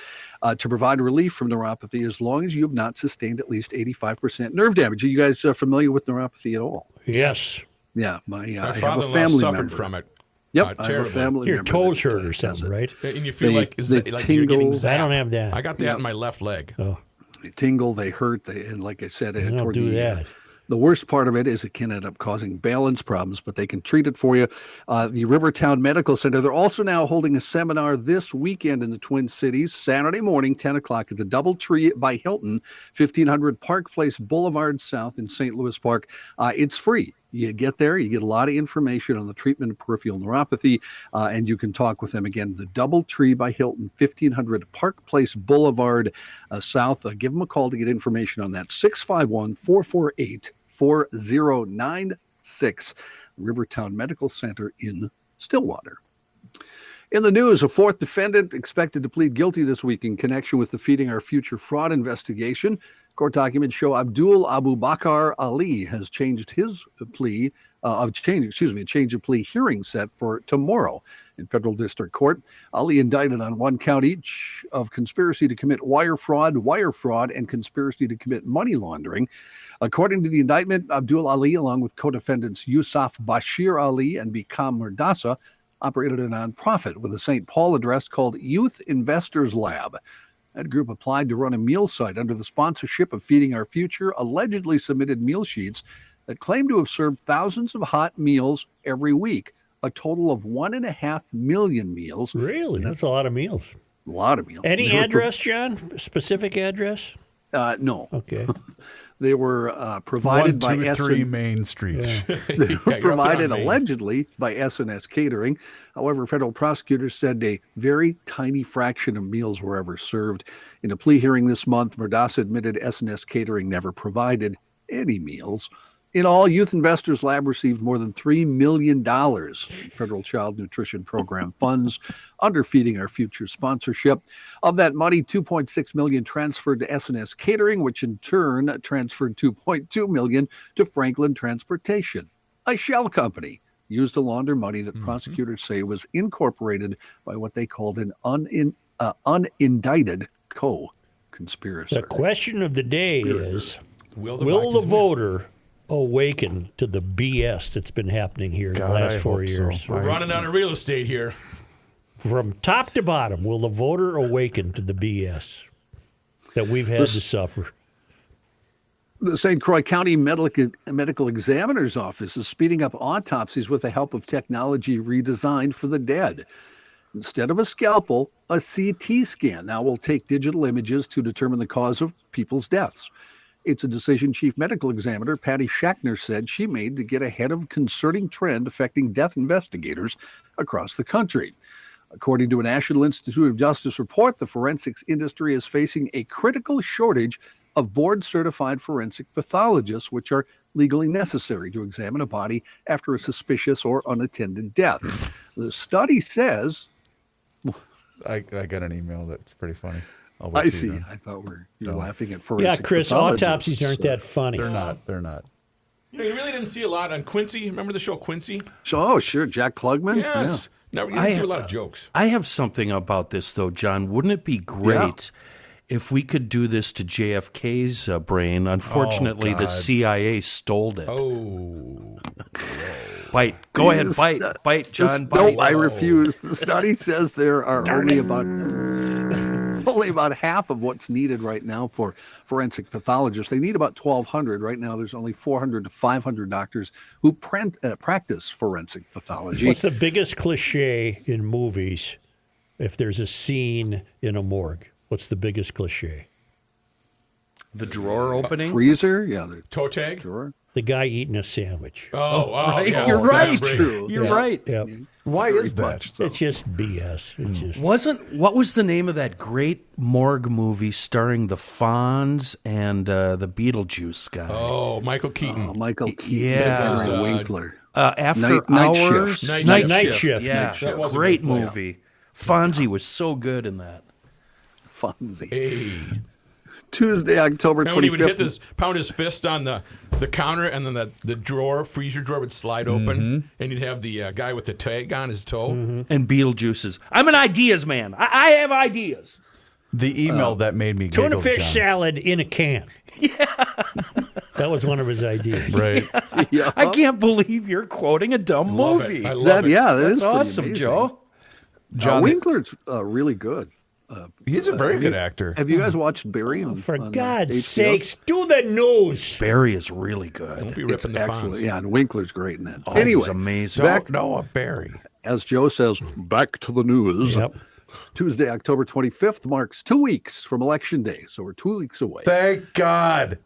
to provide relief from neuropathy as long as you have not sustained at least 85% nerve damage. Are you guys familiar with neuropathy at all? Yes. Yeah, I have a father-in-law family suffered member from it. Yep, I have a terribly. family Your member. toes hurt or something, right? And you feel like they you're getting tingle. zapped. I don't have that. I got that in my left leg. Oh, They tingle, they hurt, and like I said, I don't do that. The worst part of it is it can end up causing balance problems, but they can treat it for you. The Rivertown Medical Center, they're also now holding a seminar this weekend in the Twin Cities, Saturday morning, 10 o'clock at the Doubletree by Hilton, 1500 Park Place Boulevard South in St. Louis Park. It's free. You get there, you get a lot of information on the treatment of peripheral neuropathy, and you can talk with them again. The Doubletree by Hilton, 1500 Park Place Boulevard South. Give them a call to get information on that. 651-448-4096. Rivertown Medical Center in Stillwater. In the news, a fourth defendant expected to plead guilty this week in connection with the Feeding Our Future fraud investigation. Court documents show Abdul Abu Bakr Ali has changed his plea a change of plea hearing set for tomorrow in federal district court. Ali indicted on one count each of conspiracy to commit wire fraud, and conspiracy to commit money laundering. According to the indictment, Abdul Ali, along with co-defendants Yusuf Bashir Ali and Bikam Murdasa, operated a nonprofit with a St. Paul address called Youth Investors Lab. That group applied to run a meal site under the sponsorship of Feeding Our Future, allegedly submitted meal sheets that claim to have served thousands of hot meals every week, a total of 1.5 million meals. Really? That's a lot of meals. A lot of meals. Any address, John? Specific address? No. Okay. They were provided by 123 Main Street. They were provided allegedly by S&S Catering. However, federal prosecutors said a very tiny fraction of meals were ever served. In a plea hearing this month, Murdasa admitted S&S Catering never provided any meals. In all, Youth Investors Lab received more than $3 million federal child nutrition program funds under Feeding Our Future sponsorship. Of that money, $2.6 million transferred to S&S Catering, which in turn transferred $2.2 million to Franklin Transportation, a shell company used to launder money that prosecutors say was incorporated by what they called an unindicted co-conspirator. The question of the day is, will the voter awaken to the BS that's been happening here in the last 4 years? So. We're running out of real estate here. From top to bottom, will the voter awaken to the BS that we've had to suffer? The St. Croix County Medical Examiner's Office is speeding up autopsies with the help of technology redesigned for the dead. Instead of a scalpel, a CT scan now will take digital images to determine the cause of people's deaths. It's a decision Chief Medical Examiner Patty Schachner said she made to get ahead of a concerning trend affecting death investigators across the country. According to a National Institute of Justice report, the forensics industry is facing a critical shortage of board-certified forensic pathologists, which are legally necessary to examine a body after a suspicious or unattended death. The study says... I got an email that's pretty funny. I see. I thought you were laughing at forensic Yeah, Chris, autopsies aren't that funny. They're not. You really didn't see a lot on Quincy. Remember the show Quincy? Oh, sure. Jack Klugman? Yes. Yeah. No, you didn't do a lot of jokes. I have something about this, though, John. Wouldn't it be great if we could do this to JFK's brain? Unfortunately, the CIA stole it. Oh. Bite. Go ahead, bite, John. Bite. No, I refuse. The study says there are only about half of what's needed right now for forensic pathologists. They need about 1,200. Right now, there's only 400 to 500 doctors who practice forensic pathology. What's the biggest cliche in movies if there's a scene in a morgue? What's the biggest cliche? The drawer opening? Freezer? Yeah. The toe tag? Drawer. The guy eating a sandwich. Oh, right. Yeah. You're right. You're right. Yeah. Why is that? It's just BS. It's just... What was the name of that great morgue movie starring the Fonz and the Beetlejuice guy? Oh, Michael Keaton. Michael Keaton. Yeah. Henry Winkler. After Night Hours. Shift. Night Shift. Yeah. Night Shift. Great movie. Fonzie was so good in that. Funzy. Hey. Tuesday, October 25th. And when he would pound his fist on the counter, and then the drawer, freezer drawer would slide open, and you'd have the guy with the tag on his toe. And Beetlejuice's, I'm an ideas man. I have ideas. The email that made me giggle, tuna fish John. salad in a can. Yeah. That was one of his ideas. Right. Yeah. I can't believe you're quoting a dumb movie. I love it. Yeah, That's is pretty awesome, amazing. Joe. John, Winkler's really good. he's a very good actor. Have you guys watched Barry? For on God's HBO? sakes, do the news. Barry is really good. Don't be It's ripping the excellent. fonts. Yeah, and Winkler's great in that. Oh, Anyway, he's amazing. back, Noah Barry. as Joe says, back to the news. Yep. Tuesday, October 25th marks 2 weeks from Election Day, so we're 2 weeks away. Thank God.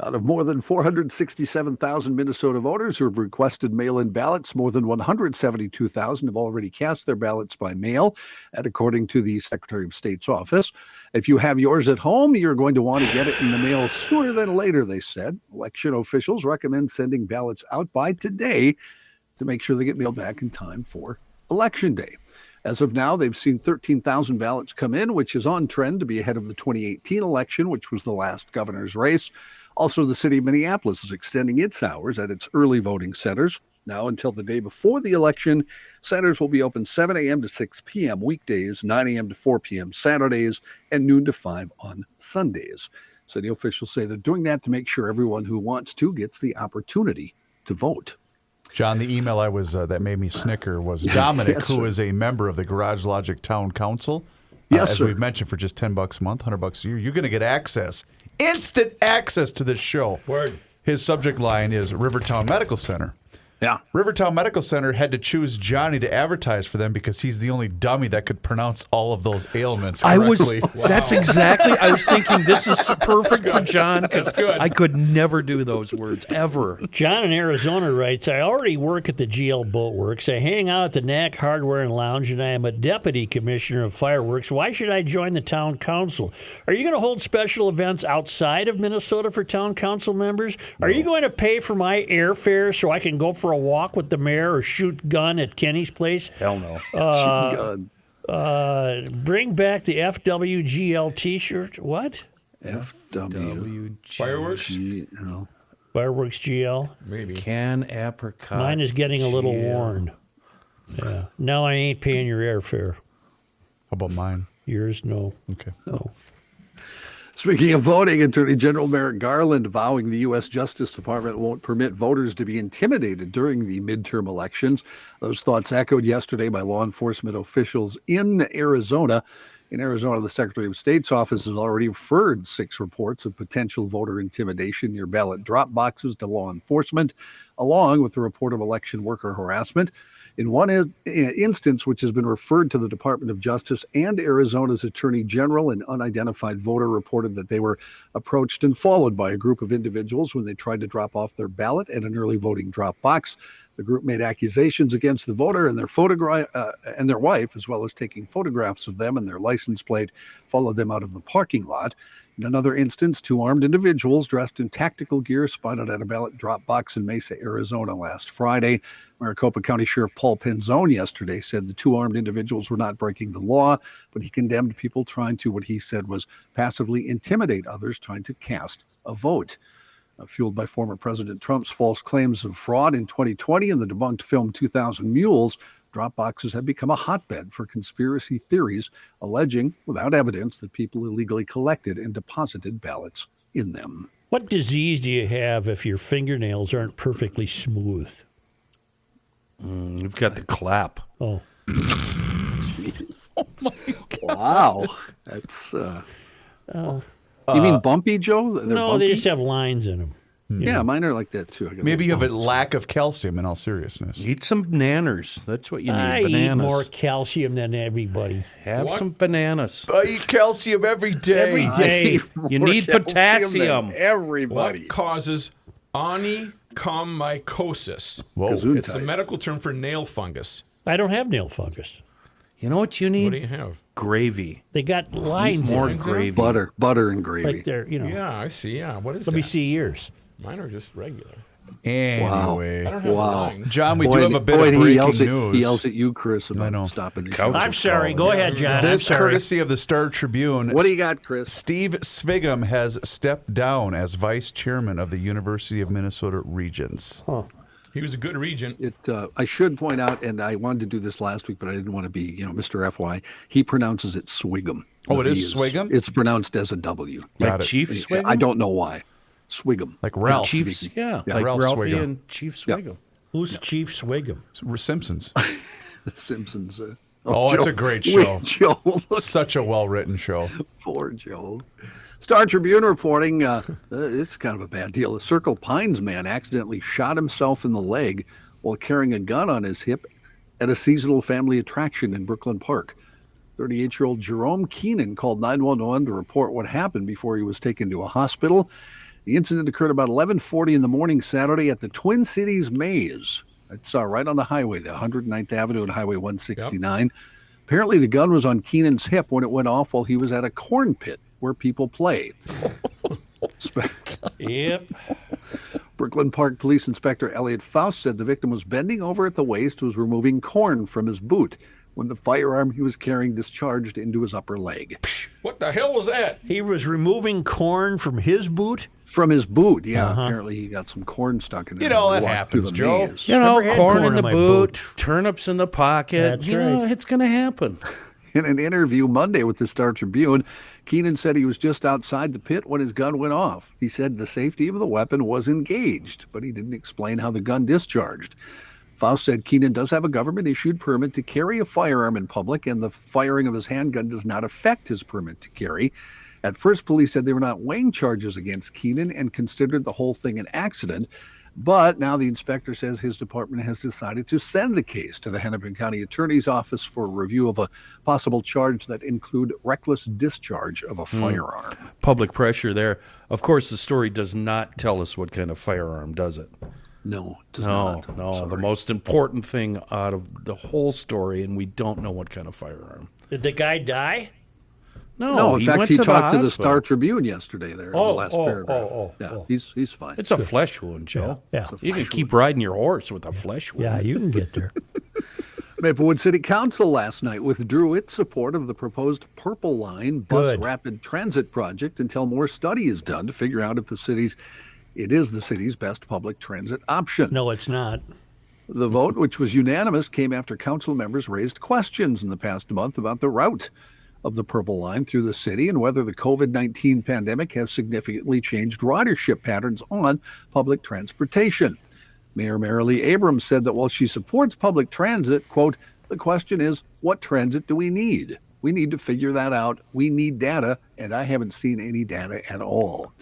Out of more than 467,000 Minnesota voters who have requested mail-in ballots, more than 172,000 have already cast their ballots by mail, and according to the Secretary of State's office. If you have yours at home, you're going to want to get it in the mail sooner than later, they said. Election officials recommend sending ballots out by today to make sure they get mailed back in time for Election Day. As of now, they've seen 13,000 ballots come in, which is on trend to be ahead of the 2018 election, which was the last governor's race. Also, the city of Minneapolis is extending its hours at its early voting centers. Now until the day before the election, centers will be open 7 a.m. to 6 p.m. weekdays, 9 a.m. to 4 p.m. Saturdays, and noon to 5 on Sundays. City officials say they're doing that to make sure everyone who wants to gets the opportunity to vote. John, the email that made me snicker was Dominic, Yes, who sir. is a member of the Garage Logic Town Council. Yes, as sir. we've mentioned, for just $10 a month, $100 a year, you're going to get access, instant access to this show. Word. His subject line is Rivertown Medical Center. Yeah. Rivertown Medical Center had to choose Johnny to advertise for them because he's the only dummy that could pronounce all of those ailments correctly. That's exactly, I was thinking this is perfect for John because good. I could never do those words, ever. John in Arizona writes, I already work at the GL Boatworks. I hang out at the NAC Hardware and Lounge, and I am a deputy commissioner of fireworks. Why should I join the town council? Are you going to hold special events outside of Minnesota for town council members? Are you going to pay for my airfare so I can go for a walk with the mayor or shoot gun at Kenny's place? Hell no. Bring back the FWGL T-shirt. What? FW. Fireworks? No. Fireworks GL. Maybe. Can apricot. Mine is getting a little worn. Yeah. Now I ain't paying your airfare. How about mine? Yours, no. Okay. No. Speaking of voting, Attorney General Merrick Garland vowing the U.S. Justice Department won't permit voters to be intimidated during the midterm elections. Those thoughts echoed yesterday by law enforcement officials in Arizona. In Arizona, the Secretary of State's office has already referred 6 reports of potential voter intimidation near ballot drop boxes to law enforcement, along with the report of election worker harassment. In one instance, which has been referred to the Department of Justice and Arizona's Attorney General, an unidentified voter reported that they were approached and followed by a group of individuals when they tried to drop off their ballot at an early voting drop box. The group made accusations against the voter and their wife, as well as taking photographs of them and their license plate, followed them out of the parking lot. In another instance, 2 armed individuals dressed in tactical gear spotted at a ballot drop box in Mesa, Arizona last Friday. Maricopa County Sheriff Paul Penzone yesterday said the 2 armed individuals were not breaking the law, but he condemned people trying to, what he said was, passively intimidate others trying to cast a vote. Fueled by former President Trump's false claims of fraud in 2020 and the debunked film 2000 Mules, drop boxes have become a hotbed for conspiracy theories, alleging, without evidence, that people illegally collected and deposited ballots in them. What disease do you have if your fingernails aren't perfectly smooth? You've got the clap. Oh. Oh my God. Wow. That's, you mean bumpy, Joe? They're No, bumpy? they just have lines in them. Yeah, mine are like that too. Maybe you have a lack of calcium, in all seriousness. Eat some bananas. That's what you need. I bananas. eat more calcium than everybody. Have some bananas. I eat calcium every day. Every day. You need potassium. Everybody. What causes onychomycosis? Whoa. It's the medical term for nail fungus. I don't have nail fungus. You know what you What need? do you have? Gravy. They got lines More in them. gravy. Butter and gravy. Like they're, Yeah, I see. Yeah. What is let me that? see yours. Mine are just regular. Anyway. I don't have lines. John, we do have a bit of he yells breaking news. He yells at you, Chris, I know. about stopping the Couch. show. I'm sorry. Go ahead, John. I'm This sorry. courtesy of the Star Tribune. What do you got, Chris? Steve Svigum has stepped down as vice chairman of the University of Minnesota Regents. He was a good regent. I should point out, and I wanted to do this last week, but I didn't want to be, Mr. FY. He pronounces it Swigum. Oh, it The is V Swigum? It's pronounced as a W. Like Got it. Chief Swigum? I don't know why. Swigum. Like Ralph. Chiefs, yeah. Yeah. Like Ralph Ralphie Swigum. and Chief Swigum. Who's Chief Swigum? Simpsons. The Simpsons. Oh, it's a great show. Wait, Joe, look, Such a well-written show. poor Joe. Star Tribune reporting, it's kind of a bad deal. A Circle Pines man accidentally shot himself in the leg while carrying a gun on his hip at a seasonal family attraction in Brooklyn Park. 38-year-old Jerome Keenan called 911 to report what happened before he was taken to a hospital. The incident occurred about 11:40 in the morning Saturday at the Twin Cities Maze. It's right on the highway, the 109th Avenue and Highway 169. Yep. Apparently, the gun was on Keenan's hip when it went off while he was at a corn pit where people play. Yep. Brooklyn Park Police Inspector Elliot Faust said the victim was bending over at the waist, was removing corn from his boot when the firearm he was carrying discharged into his upper leg. What the hell was that? He was removing corn from his boot? From his boot, yeah. Apparently he got some corn stuck in there. That happens, Joe. Maze. Corn corn in the in my boot, boot. turnips in the pocket. That's right. It's going to happen. In an interview Monday with the Star Tribune, Keenan said he was just outside the pit when his gun went off. He said the safety of the weapon was engaged, but he didn't explain how the gun discharged. Faust said Keenan does have a government-issued permit to carry a firearm in public, and the firing of his handgun does not affect his permit to carry. At first, police said they were not weighing charges against Keenan and considered the whole thing an accident. But now the inspector says his department has decided to send the case to the Hennepin County Attorney's Office for review of a possible charge that include reckless discharge of a firearm. Public pressure there. Of course, the story does not tell us what kind of firearm, does it? No, it does not. No. The most important thing out of the whole story, and we don't know what kind of firearm. Did the guy die? No, in fact, went he to talked to the hospital. Star Tribune yesterday there in the last paragraph. He's fine. It's a flesh wound, Joe. Yeah. You can keep riding your horse with a flesh wound. Yeah, you can get there. Maplewood City Council last night withdrew its support of the proposed Purple Line bus rapid transit project until more study is done to figure out if it is the city's best public transit option. No, it's not. The vote, which was unanimous, came after council members raised questions in the past month about the route of the Purple Line through the city and whether the COVID-19 pandemic has significantly changed ridership patterns on public transportation. Mayor Marilee Abrams said that while she supports public transit, quote, the question is, what transit do we need? We need to figure that out. We need data, and I haven't seen any data at all.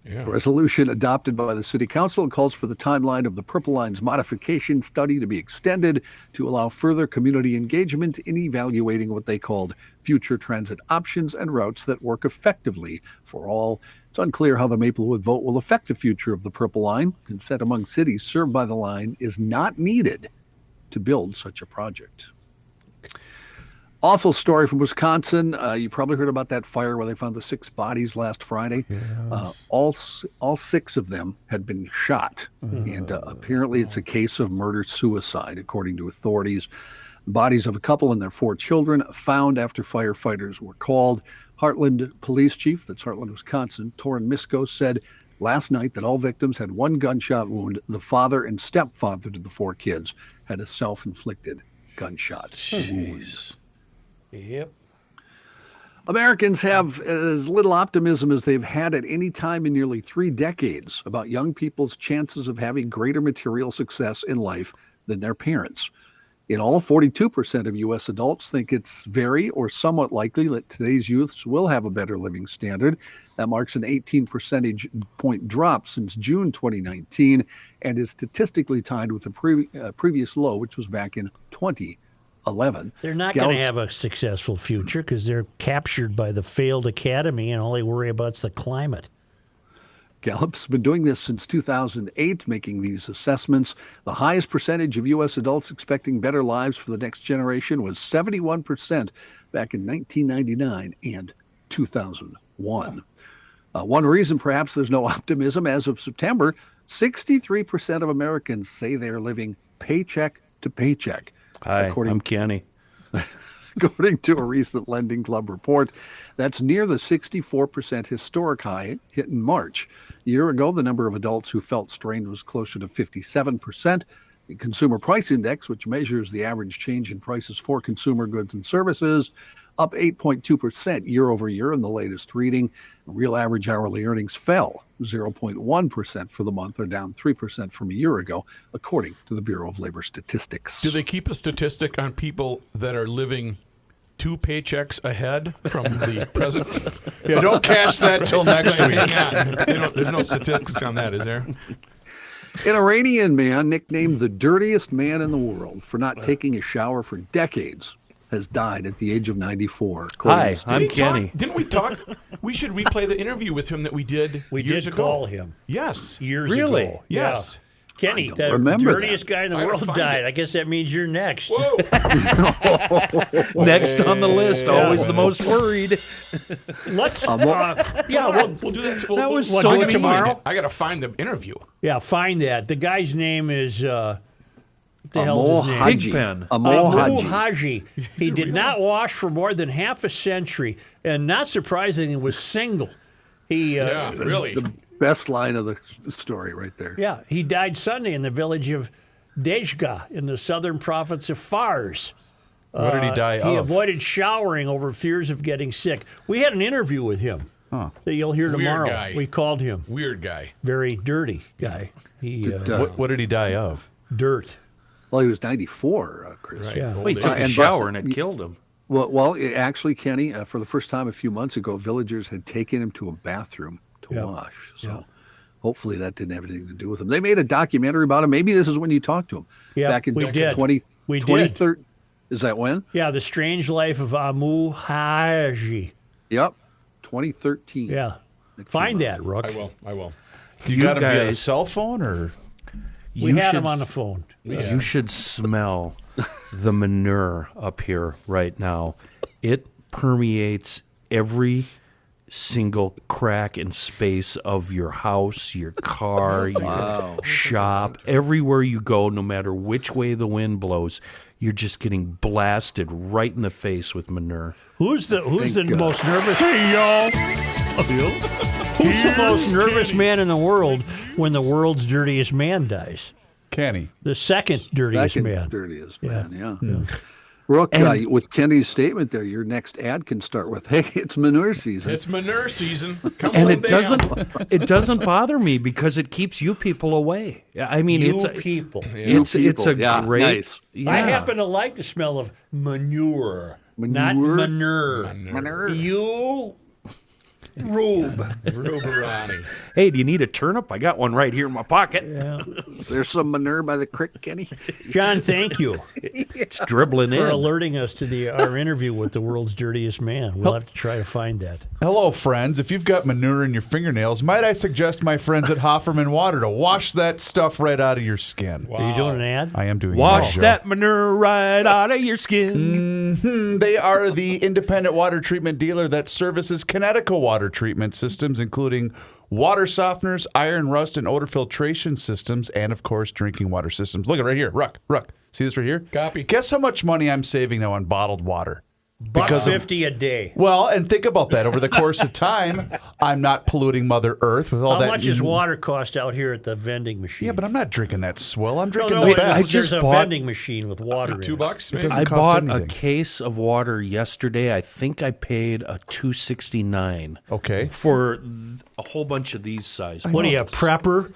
Resolution adopted by the City Council calls for the timeline of the Purple Line's modification study to be extended to allow further community engagement in evaluating what they called future transit options and routes that work effectively for all. It's unclear how the Maplewood vote will affect the future of the Purple Line. Consent among cities served by the line is not needed to build such a project. Awful story from Wisconsin. You probably heard about that fire where they found the 6 bodies last Friday. Yes. All 6 of them had been shot. And apparently it's a case of murder-suicide, according to authorities. The bodies of a couple and their 4 children found after firefighters were called. Heartland Police Chief, that's Heartland, Wisconsin, Torin Misko, said last night that all victims had 1 gunshot wound. The father and stepfather to the 4 kids had a self-inflicted gunshot wound. Yep. Americans have as little optimism as they've had at any time in nearly 3 decades about young people's chances of having greater material success in life than their parents. In all, 42% of U.S. adults think it's very or somewhat likely that today's youths will have a better living standard. That marks an 18 percentage point drop since June 2019 and is statistically tied with the previous low, which was back in 2011. They're not going to have a successful future because they're captured by the failed academy and all they worry about is the climate. Gallup's been doing this since 2008, making these assessments. The highest percentage of U.S. adults expecting better lives for the next generation was 71% back in 1999 and 2001. One reason perhaps there's no optimism as of September, 63% of Americans say they're living paycheck to paycheck. Hi, I'm Kenny. According to a recent Lending Club report, that's near the 64% historic high hit in March. A year ago, the number of adults who felt strained was closer to 57%. The Consumer Price Index, which measures the average change in prices for consumer goods and services, up 8.2% year over year in the latest reading. Real average hourly earnings fell 0.1% for the month, or down 3% from a year ago, according to the Bureau of Labor Statistics. Do they keep a statistic on people that are living 2 paychecks ahead from the present? Yeah, don't cash that till next week. There's no statistics on that, is there? An Iranian man nicknamed the dirtiest man in the world for not taking a shower for decades has died at the age of 94. Hi, I'm Kenny. Didn't we talk? We should replay the interview with him that we did years ago. Call him. Yes. Years really? ago. Yes. Yeah. Kenny, the dirtiest guy in the world died. I guess that means you're next. Whoa. Next on the list, always the most worried. Let's. We'll do that. That was we'll so do it tomorrow. I got to find the interview. Yeah, find that. The guy's name is. What the hell's his name? Pigpen. Amu Haji. He did not wash for more than half a century, and not surprisingly, was single. He really. The best line of the story right there. Yeah, he died Sunday in the village of Dejga in the southern province of Fars. What did he die of? He avoided showering over fears of getting sick. We had an interview with him that you'll hear tomorrow. Guy. We called him. Weird guy. Very dirty guy. He What did he die of? dirt. Well, he was 94, Chris. Right. Yeah. Well, he took a shower and it killed him. Well, actually, Kenny, for the first time a few months ago, villagers had taken him to a bathroom to wash. So Hopefully that didn't have anything to do with him. They made a documentary about him. Maybe this is when you talked to him. Yeah, back in we did. 2013. Is that when? Yeah, The Strange Life of Amu Haji. Yep, 2013. Yeah. Find that, Rook. I will. You got him via a cell phone, or we had him on the phone. Yeah. You should smell the manure up here right now. It permeates every single crack and space of your house, your car, your shop. Everywhere you go, no matter which way the wind blows, you're just getting blasted right in the face with manure. Who's the most nervous? Hey, y'all. Who's the most nervous man in the world when the world's dirtiest man dies? Kenny. The second dirtiest man. Dirtiest man, yeah. Yeah. Rook, with Kenny's statement there, your next ad can start with, "Hey, it's manure season." It's manure season. Come And on it down. doesn't bother me because it keeps you people away. I mean, it's a great. Nice. Yeah. I happen to like the smell of manure. Not manure. You Ruberani. Hey, do you need a turnip? I got one right here in my pocket. Yeah. Is there some manure by the creek, Kenny? John, thank you It's dribbling for in. alerting us to our interview with the world's dirtiest man. We'll have to try to find that. Hello, friends. If you've got manure in your fingernails, might I suggest my friends at Hofferman Water to wash that stuff right out of your skin? Are you doing an ad? I am doing Wash Joe. that manure right out of your skin. They are the independent water treatment dealer that services Connecticut water treatment systems, including water softeners, iron, rust, and odor filtration systems, and, of course, drinking water systems. Look at it right here. Ruck. See this right here? Copy. Guess how much money I'm saving now on bottled water? $1.50 a day. Well, and think about that. Over the course of time, I'm not polluting Mother Earth with all How that. much does water cost out here at the vending machine? Yeah, but I'm not drinking that swill. I'm drinking no, the wait, best. there's a vending machine with water in it. $2, It maybe? doesn't I cost bought anything. a case of water yesterday. I think I paid a $2.69. Okay. For a whole bunch of these sizes. What are you, a prepper?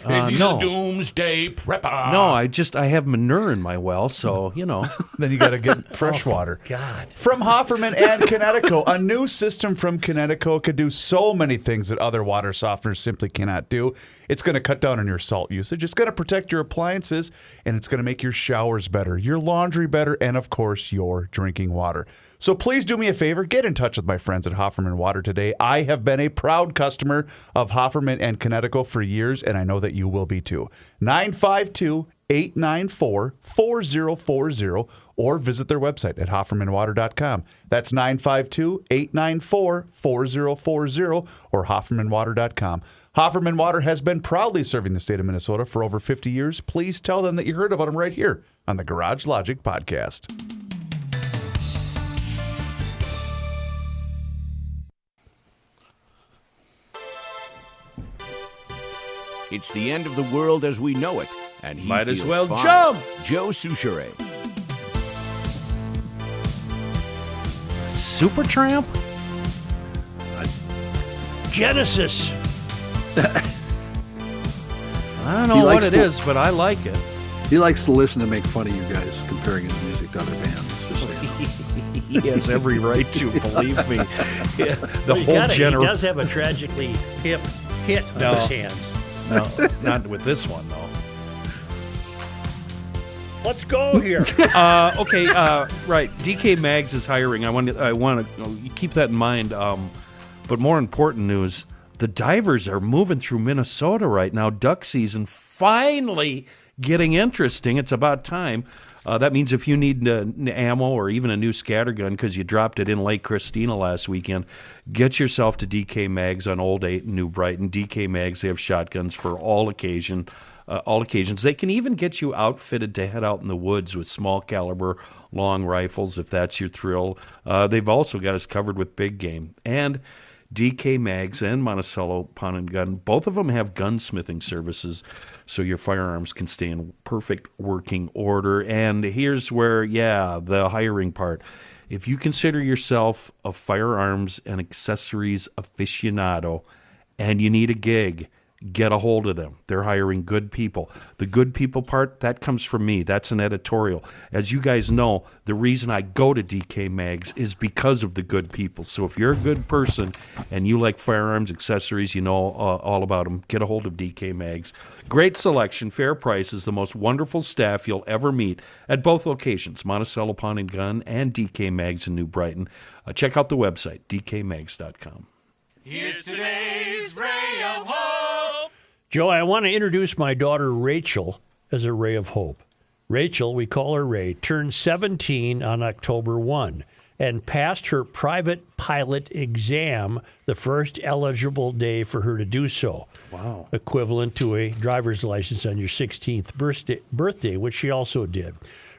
He's no. a doomsday prepper. No, I have manure in my well, so Then you got to get fresh water. God. From Hofferman and Connecticut, a new system from Connecticut could do so many things that other water softeners simply cannot do. It's going to cut down on your salt usage. It's going to protect your appliances, and it's going to make your showers better, your laundry better, and, of course, your drinking water. So please do me a favor. Get in touch with my friends at Hofferman Water today. I have been a proud customer of Hofferman and Connecticut for years, and I know that you will be too. 952-894-4040 or visit their website at hoffermanwater.com. That's 952-894-4040 or hoffermanwater.com. Hofferman Water has been proudly serving the state of Minnesota for over 50 years. Please tell them that you heard about them right here on the Garage Logic podcast. It's the end of the world as we know it, and he Might as feels well fine. jump. Joe Souchere. Supertramp? Genesis. I don't know He what likes it to- is, but I like it. He likes to listen and make fun of you guys comparing his music to other bands. Just saying. He has every right to, believe me. Yeah, the He whole he generation. does have a tragically hip hit No. on his hands. No, not with this one, though. Let's go here. Okay, right. DK Mags is hiring. I want to keep that in mind. But more important news: the divers are moving through Minnesota right now. Duck season finally getting interesting. It's about time. That means if you need ammo or even a new scattergun because you dropped it in Lake Christina last weekend, get yourself to DK Mags on Old 8 in New Brighton. DK Mags, they have shotguns for all occasions. They can even get you outfitted to head out in the woods with small caliber long rifles if that's your thrill. They've also got us covered with big game. And DK Mags and Monticello Pawn and Gun, both of them have gunsmithing services so your firearms can stay in perfect working order. And here's where, the hiring part. If you consider yourself a firearms and accessories aficionado and you need a gig, get a hold of them. They're hiring good people. The good people part, that comes from me. That's an editorial. As you guys know, the reason I go to DK Mags is because of the good people. So if you're a good person and you like firearms, accessories, you know all about them, get a hold of DK Mags. Great selection, fair prices, the most wonderful staff you'll ever meet at both locations, Monticello Pawn and Gun and DK Mags in New Brighton. Check out the website, dkmags.com. Here's today's Ray of Hope. Joe, I want to introduce my daughter Rachel as a ray of hope. Rachel, we call her Ray, turned 17 on October 1 and passed her private pilot exam, the first eligible day for her to do so. Wow. Equivalent to a driver's license on your 16th birthday, which she also did.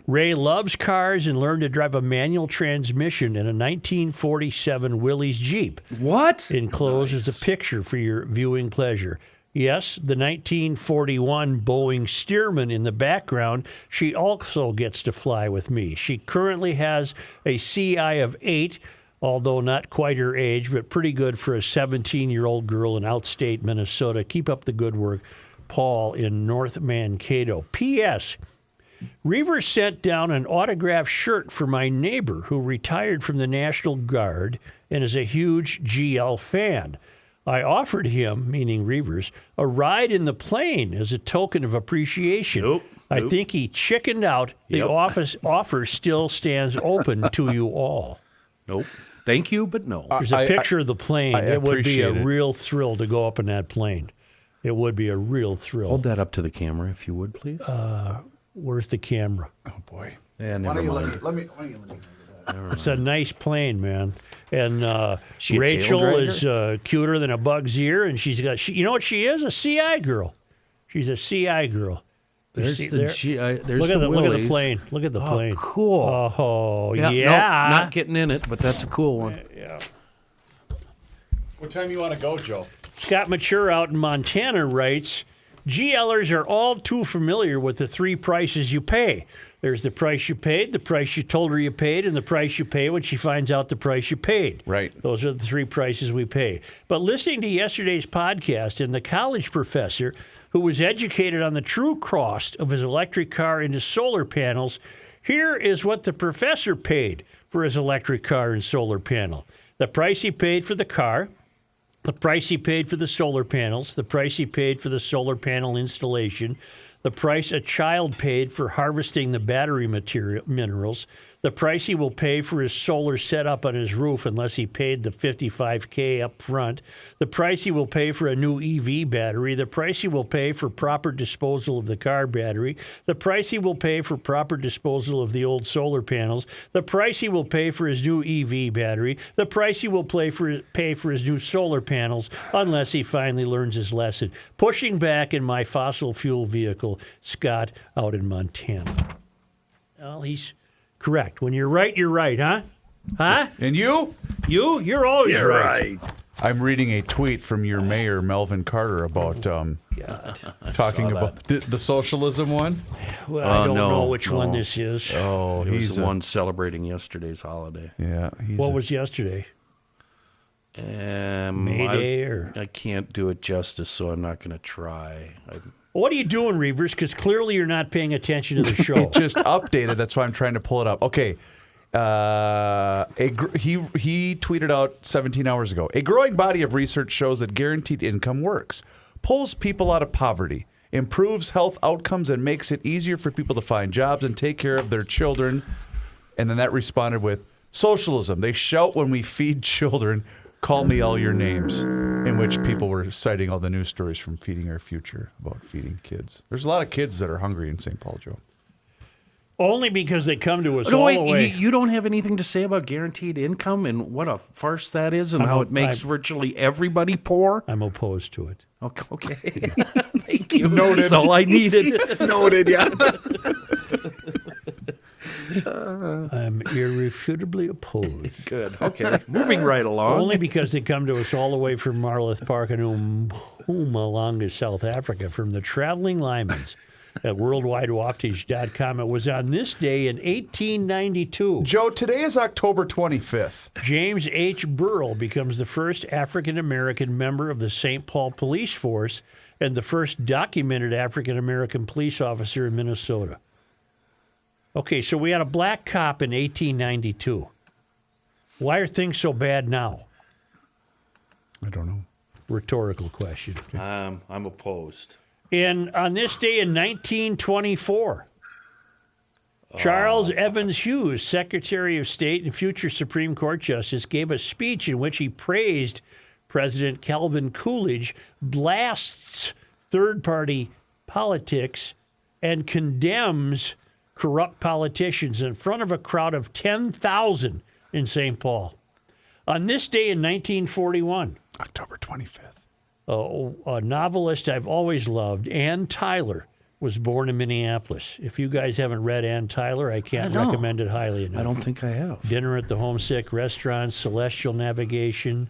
Ray loves cars and learned to drive a manual transmission in a 1947 Willys Jeep. What? Enclosed is a picture for your viewing pleasure. Yes, the 1941 Boeing Stearman in the background, she also gets to fly with me. She currently has a CI of 8, although not quite her age, but pretty good for a 17-year-old girl in outstate Minnesota. Keep up the good work, Paul in North Mankato. P.S. Reaver sent down an autographed shirt for my neighbor who retired from the National Guard and is a huge GL fan. I offered him, meaning Reavers, a ride in the plane as a token of appreciation. Nope. I think he chickened out. The offer still stands open to you all. Nope. Thank you, but no. There's a picture of the plane. It would be a appreciate it. real thrill to go up in that plane. It would be a real thrill. Hold that up to the camera, if you would, please. Where's the camera? Oh boy. Yeah, never mind. Let me It's a nice plane, man. And She a Rachel tail is cuter than a bug's ear, and she's got, you know what she is? A CI girl. She's a CI girl. There's See the there? there's Look at the look at the Willys. plane. Look at the plane. Cool. Oh, yeah. Nope, not getting in it, but that's a cool one. Yeah. What time you want to go, Joe? Scott Mature out in Montana writes, GLers are all too familiar with the three prices you pay. There's the price you paid, the price you told her you paid, and the price you pay when she finds out the price you paid. Right. Those are the three prices we pay. But listening to yesterday's podcast and the college professor who was educated on the true cost of his electric car into solar panels, here is what the professor paid for his electric car and solar panel. The price he paid for the car, the price he paid for the solar panels, the price he paid for the solar panel installation, the price a child paid for harvesting the battery minerals, the price he will pay for his solar setup on his roof unless he paid the $55K up front, the price he will pay for a new EV battery, the price he will pay for proper disposal of the car battery, the price he will pay for proper disposal of the old solar panels, the price he will pay for his new EV battery, the price he will pay for his new solar panels unless he finally learns his lesson. Pushing back in my fossil fuel vehicle, Scott out in Montana. Well, he's correct. When you're right, huh? Huh? And you? You're always You're right. right. I'm reading a tweet from your mayor, Melvin Carter, about talking about the socialism one. Well, I don't no, know which one no. this is. Oh, It was he's the one celebrating yesterday's holiday. Yeah. What was yesterday? May Day or? I can't do it justice, so I'm not going to try. What are you doing, Reavers? Because clearly you're not paying attention to the show. It just updated. That's why I'm trying to pull it up. Okay. He tweeted out 17 hours ago. A growing body of research shows that guaranteed income works, pulls people out of poverty, improves health outcomes, and makes it easier for people to find jobs and take care of their children. And then that responded with socialism. They shout when we feed children, call me all your names, in which people were citing all the news stories from Feeding Our Future about feeding kids. There's a lot of kids that are hungry in St. Paul, Joe. Only because they come to us No, all wait, the way. you don't have anything to say about guaranteed income and what a farce that is and how it makes virtually everybody poor? I'm opposed to it. Okay. Thank you. Noted. That's all I needed. Noted, yeah. I'm irrefutably opposed. Good. Okay. Moving right along. Only because they come to us all the way from Marloth Park and Mpumalanga, South Africa, from the Traveling Lymans at worldwidewaftage.com. It was on this day in 1892. Joe, today is October 25th. James H. Burrell becomes the first African-American member of the St. Paul Police Force and the first documented African-American police officer in Minnesota. Okay, so we had a black cop in 1892. Why are things so bad now? I don't know. Rhetorical question. I'm opposed. And on this day in 1924, Charles Evans Hughes, Secretary of State and future Supreme Court Justice, gave a speech in which he praised President Calvin Coolidge, blasts third-party politics, and condemns corrupt politicians in front of a crowd of 10,000 in St. Paul. On this day in 1941, October 25th. a novelist I've always loved, Ann Tyler, was born in Minneapolis. If you guys haven't read Ann Tyler, I can't recommend it highly enough. I don't think I have. Dinner at the Homesick Restaurant, Celestial Navigation.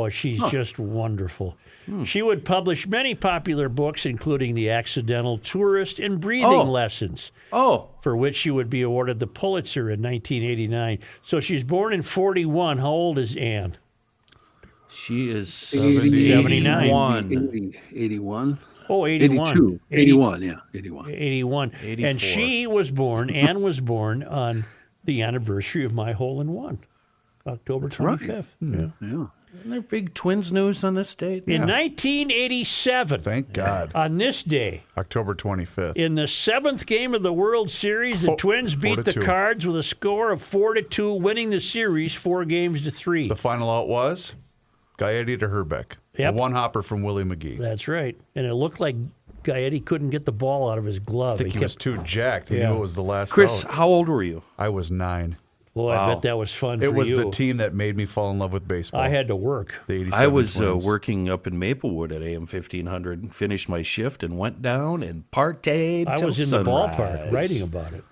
She's just wonderful. She would publish many popular books, including The Accidental Tourist and Breathing Lessons, for which she would be awarded the Pulitzer in 1989. So she's born in 41. How old is Ann? She is 79. 81. Oh, 81. 82. 81, yeah, 81. 81. 84. And she was born, Ann was born on the anniversary of my hole-in-one, October 25th. Yeah. Isn't there big Twins news on this date? In 1987, Thank God. on this day, October 25th. in the seventh game of the World Series, the Twins beat the 4-2. Cards with a score of 4-2, winning the series 4-3. The final out was Gaetti to Herbeck. Yep. A one-hopper from Willie McGee. That's right. And it looked like Gaetti couldn't get the ball out of his glove. I think he was too jacked. He Yeah. knew it was the last Chris, out. how old were you? I was 9. Boy, I bet that was fun for you. It was the team that made me fall in love with baseball. I had to work. The 87 I was Twins. working up in Maplewood at AM 1500 and finished my shift and went down and partayed I till was in sunrise. the ballpark writing about it.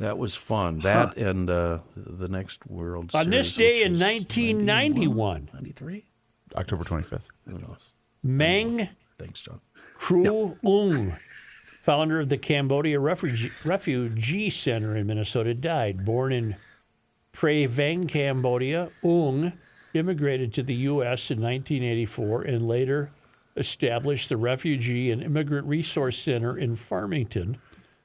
That was fun. That and the next World Series. On this day which in was 1991, 93? October 25th. Who knows? Meng Thanks, John. Kru Ung, founder of the Cambodia Refugee Center in Minnesota, died. Born in Pre Vang, Cambodia, Ung immigrated to the U.S. in 1984 and later established the Refugee and Immigrant Resource Center in Farmington.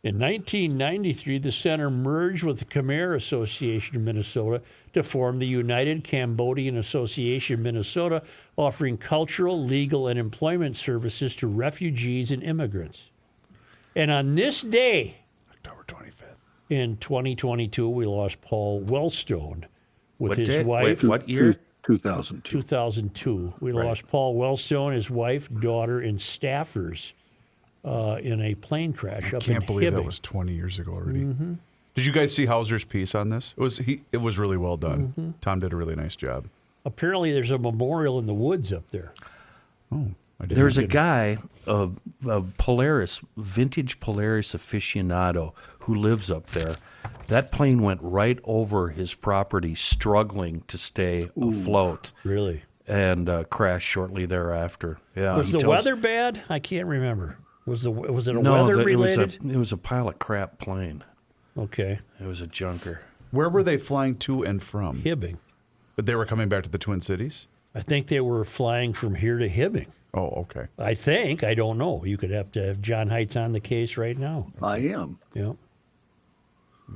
In 1993, the center merged with the Khmer Association of Minnesota to form the United Cambodian Association Minnesota, offering cultural, legal, and employment services to refugees and immigrants. And on this day, October 25th. in 2022, we lost Paul Wellstone with What his day? wife. Wait, what year? 2002. 2002. We lost Paul Wellstone, his wife, daughter, and staffers in a plane crash I up in can't believe that Hibbing. was 20 years ago already. Did you guys see Hauser's piece on this? It was really well done. Tom did a really nice job. Apparently, there's a memorial in the woods up there. Oh, I didn't There's a know. guy, a Polaris, vintage Polaris aficionado, who lives up there. That plane went right over his property, struggling to stay afloat, Really? and crashed shortly thereafter. Yeah, Was he the tells- weather bad? I can't remember. Was it a No, weather it was related? it was a pile of crap plane. Okay. It was a junker. Where were they flying to and from? Hibbing. But they were coming back to the Twin Cities? I think they were flying from here to Hibbing. Oh, okay. I think. I don't know. You could have to have John Height's on the case right now. I am. Yeah.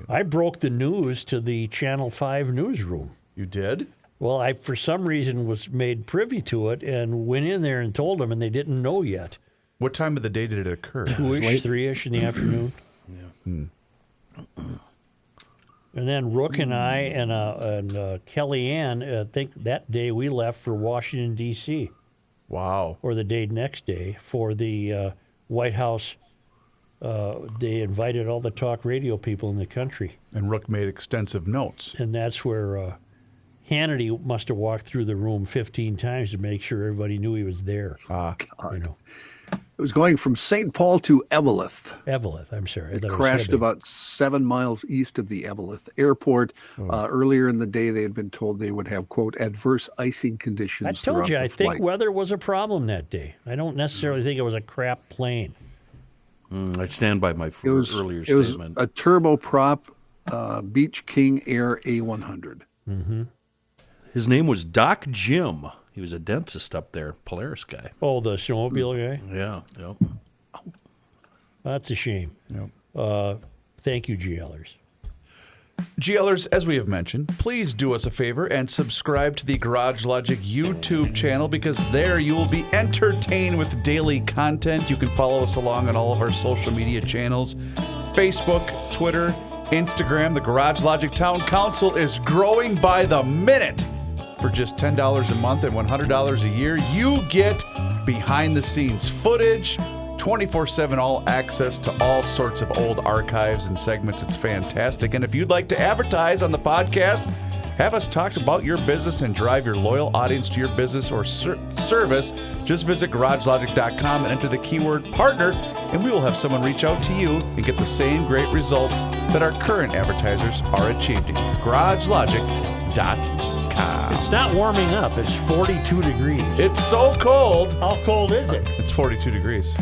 I broke the news to the Channel 5 newsroom. You did? Well, I, for some reason, was made privy to it and went in there and told them, and they didn't know yet. What time of the day did it occur? 2-ish, 3-ish in the afternoon. And then Rook and I and Kellyanne, I think that day we left for Washington, D.C., Wow. or the day next day for the White House. They invited all the talk radio people in the country. And Rook made extensive notes. And that's where Hannity must have walked through the room 15 times to make sure everybody knew he was there. You know, It was going from St. Paul to Eveleth. Eveleth, I'm sorry. I It thought crashed was Hibbing. about 7 miles east of the Eveleth airport. Earlier in the day, they had been told they would have, quote, adverse icing conditions. I told you, throughout I the think flight. weather was a problem that day. I don't necessarily think it was a crap plane. I stand by my It was, earlier it was statement. a turboprop Beach King Air A100. His name was Doc Jim. He was a dentist up there, Polaris guy. Oh, the snowmobile guy? Yeah, yep. That's a shame. Yep. Thank you, GLers. GLers, as we have mentioned, please do us a favor and subscribe to the Garage Logic YouTube channel, because there you will be entertained with daily content. You can follow us along on all of our social media channels, Facebook, Twitter, Instagram. The Garage Logic Town Council is growing by the minute. For just $10 a month and $100 a year, you get behind-the-scenes footage, 24/7 all access to all sorts of old archives and segments. It's fantastic. And if you'd like to advertise on the podcast, have us talk about your business and drive your loyal audience to your business or service, just visit garagelogic.com and enter the keyword partner, and we will have someone reach out to you and get the same great results that our current advertisers are achieving. garagelogic.com. It's not warming up. It's 42 degrees. It's so cold. How cold is it? It's 42 degrees.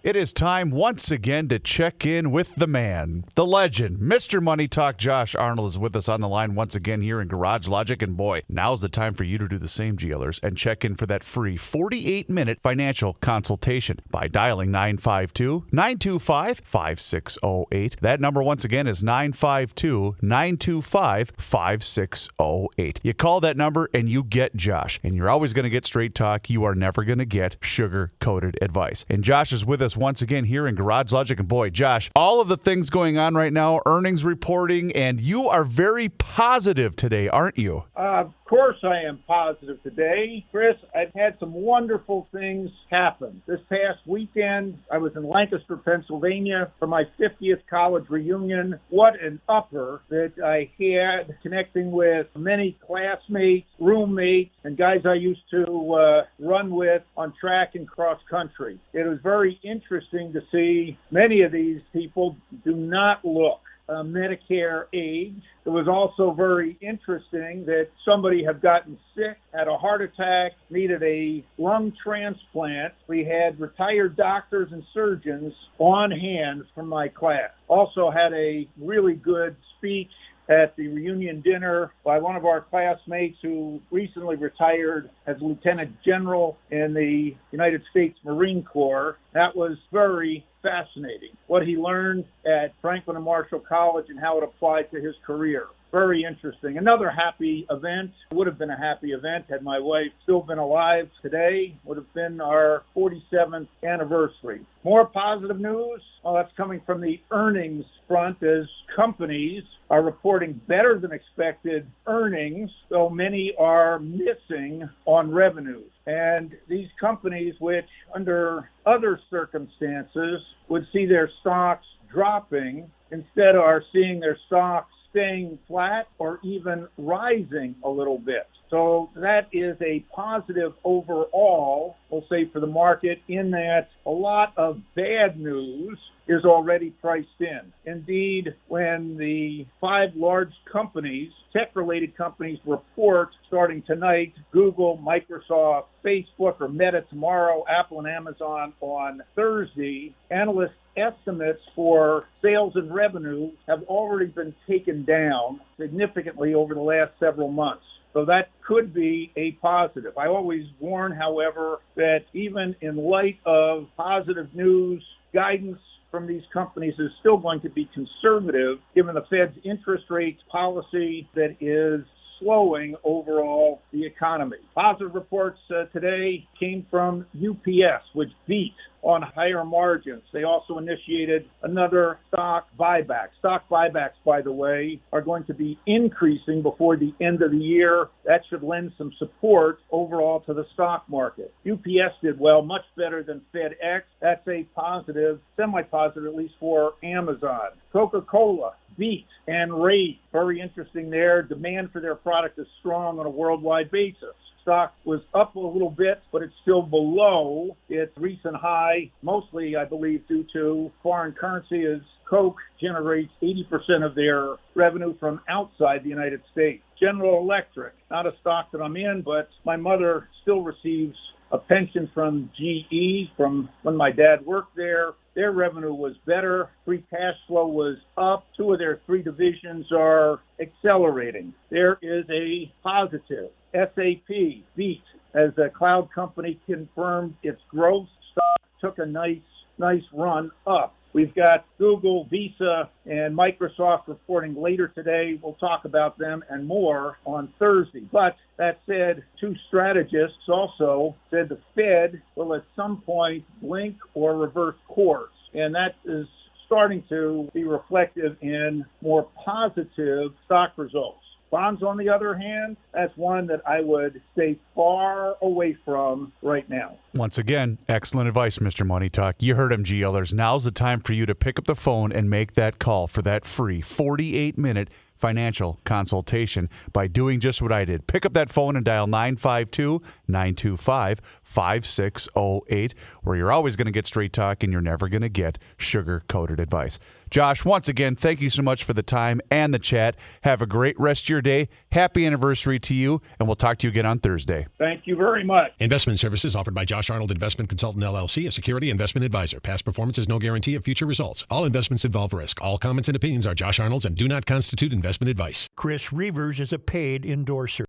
It is time once again to check in with the man, the legend, Mr. Money Talk. Josh Arnold is with us on the line once again here in Garage Logic. And boy, now's the time for you to do the same, GLers, and check in for that free 48-minute financial consultation by dialing 952-925-5608. That number once again is 952-925-5608. You call that number and you get Josh. And you're always going to get straight talk. You are never going to get sugar-coated advice. And Josh is with us once again here in Garage Logic. And boy, Josh, all of the things going on right now, earnings reporting, and you are very positive today, aren't you? Of course I am positive today. Chris, I've had some wonderful things happen. This past weekend, I was in Lancaster, Pennsylvania for my 50th college reunion. What an upper that I had, connecting with many classmates, roommates, and guys I used to run with on track and cross country. It was very interesting to see many of these people do not look Medicare age. It was also very interesting that somebody had gotten sick, had a heart attack, needed a lung transplant. We had retired doctors and surgeons on hand from my class. Also had a really good speech at the reunion dinner by one of our classmates who recently retired as Lieutenant General in the United States Marine Corps. That was very fascinating, what he learned at Franklin and Marshall College and how it applied to his career. Very interesting. Another happy event, would have been a happy event had my wife still been alive today, would have been our 47th anniversary. More positive news, well, that's coming from the earnings front as companies are reporting better than expected earnings, though many are missing on revenues. And these companies, which under other circumstances would see their stocks dropping, instead are seeing their stocks staying flat or even rising a little bit. So that is a positive overall, we'll say, for the market, in that a lot of bad news is already priced in. Indeed, when the 5 large companies, tech-related companies, report starting tonight, Google, Microsoft, Facebook, or Meta tomorrow, Apple and Amazon on Thursday, analyst estimates for sales and revenue have already been taken down significantly over the last several months. So that could be a positive. I always warn, however, that even in light of positive news, guidance from these companies is still going to be conservative, given the Fed's interest rates policy that is slowing overall the economy. Positive reports today came from UPS, which beat on higher margins. They also initiated another stock buyback. Stock buybacks, by the way, are going to be increasing before the end of the year. That should lend some support overall to the stock market. UPS did well, much better than FedEx. That's a positive, semi-positive at least, for Amazon. Coca-Cola beat and raised. Very interesting there. Demand for their product is strong on a worldwide basis. Stock was up a little bit, but it's still below its recent high, mostly, I believe, due to foreign currency, as Coke generates 80% of their revenue from outside the United States. General Electric, not a stock that I'm in, but my mother still receives a pension from GE from when my dad worked there. Their revenue was better. Free cash flow was up. 2 of their 3 divisions are accelerating. There is a positive. SAP, beat, as a cloud company, confirmed its growth. Stock took a nice run up. We've got Google, Visa, and Microsoft reporting later today. We'll talk about them and more on Thursday. But that said, 2 strategists also said the Fed will at some point blink or reverse course. And that is starting to be reflective in more positive stock results. Bonds, on the other hand, that's one that I would stay far away from right now. Once again, excellent advice, Mr. Money Talk. You heard him, GLers. Now's the time for you to pick up the phone and make that call for that free 48-minute financial consultation by doing just what I did. Pick up that phone and dial 952-925-5608, where you're always going to get straight talk and you're never going to get sugar-coated advice. Josh, once again, thank you so much for the time and the chat. Have a great rest of your day. Happy anniversary to you, and we'll talk to you again on Thursday. Thank you very much. Investment services offered by Josh Arnold Investment Consultant LLC, a security investment advisor. Past performance is no guarantee of future results. All investments involve risk. All comments and opinions are Josh Arnold's and do not constitute investment advice. Chris Reavers is a paid endorser.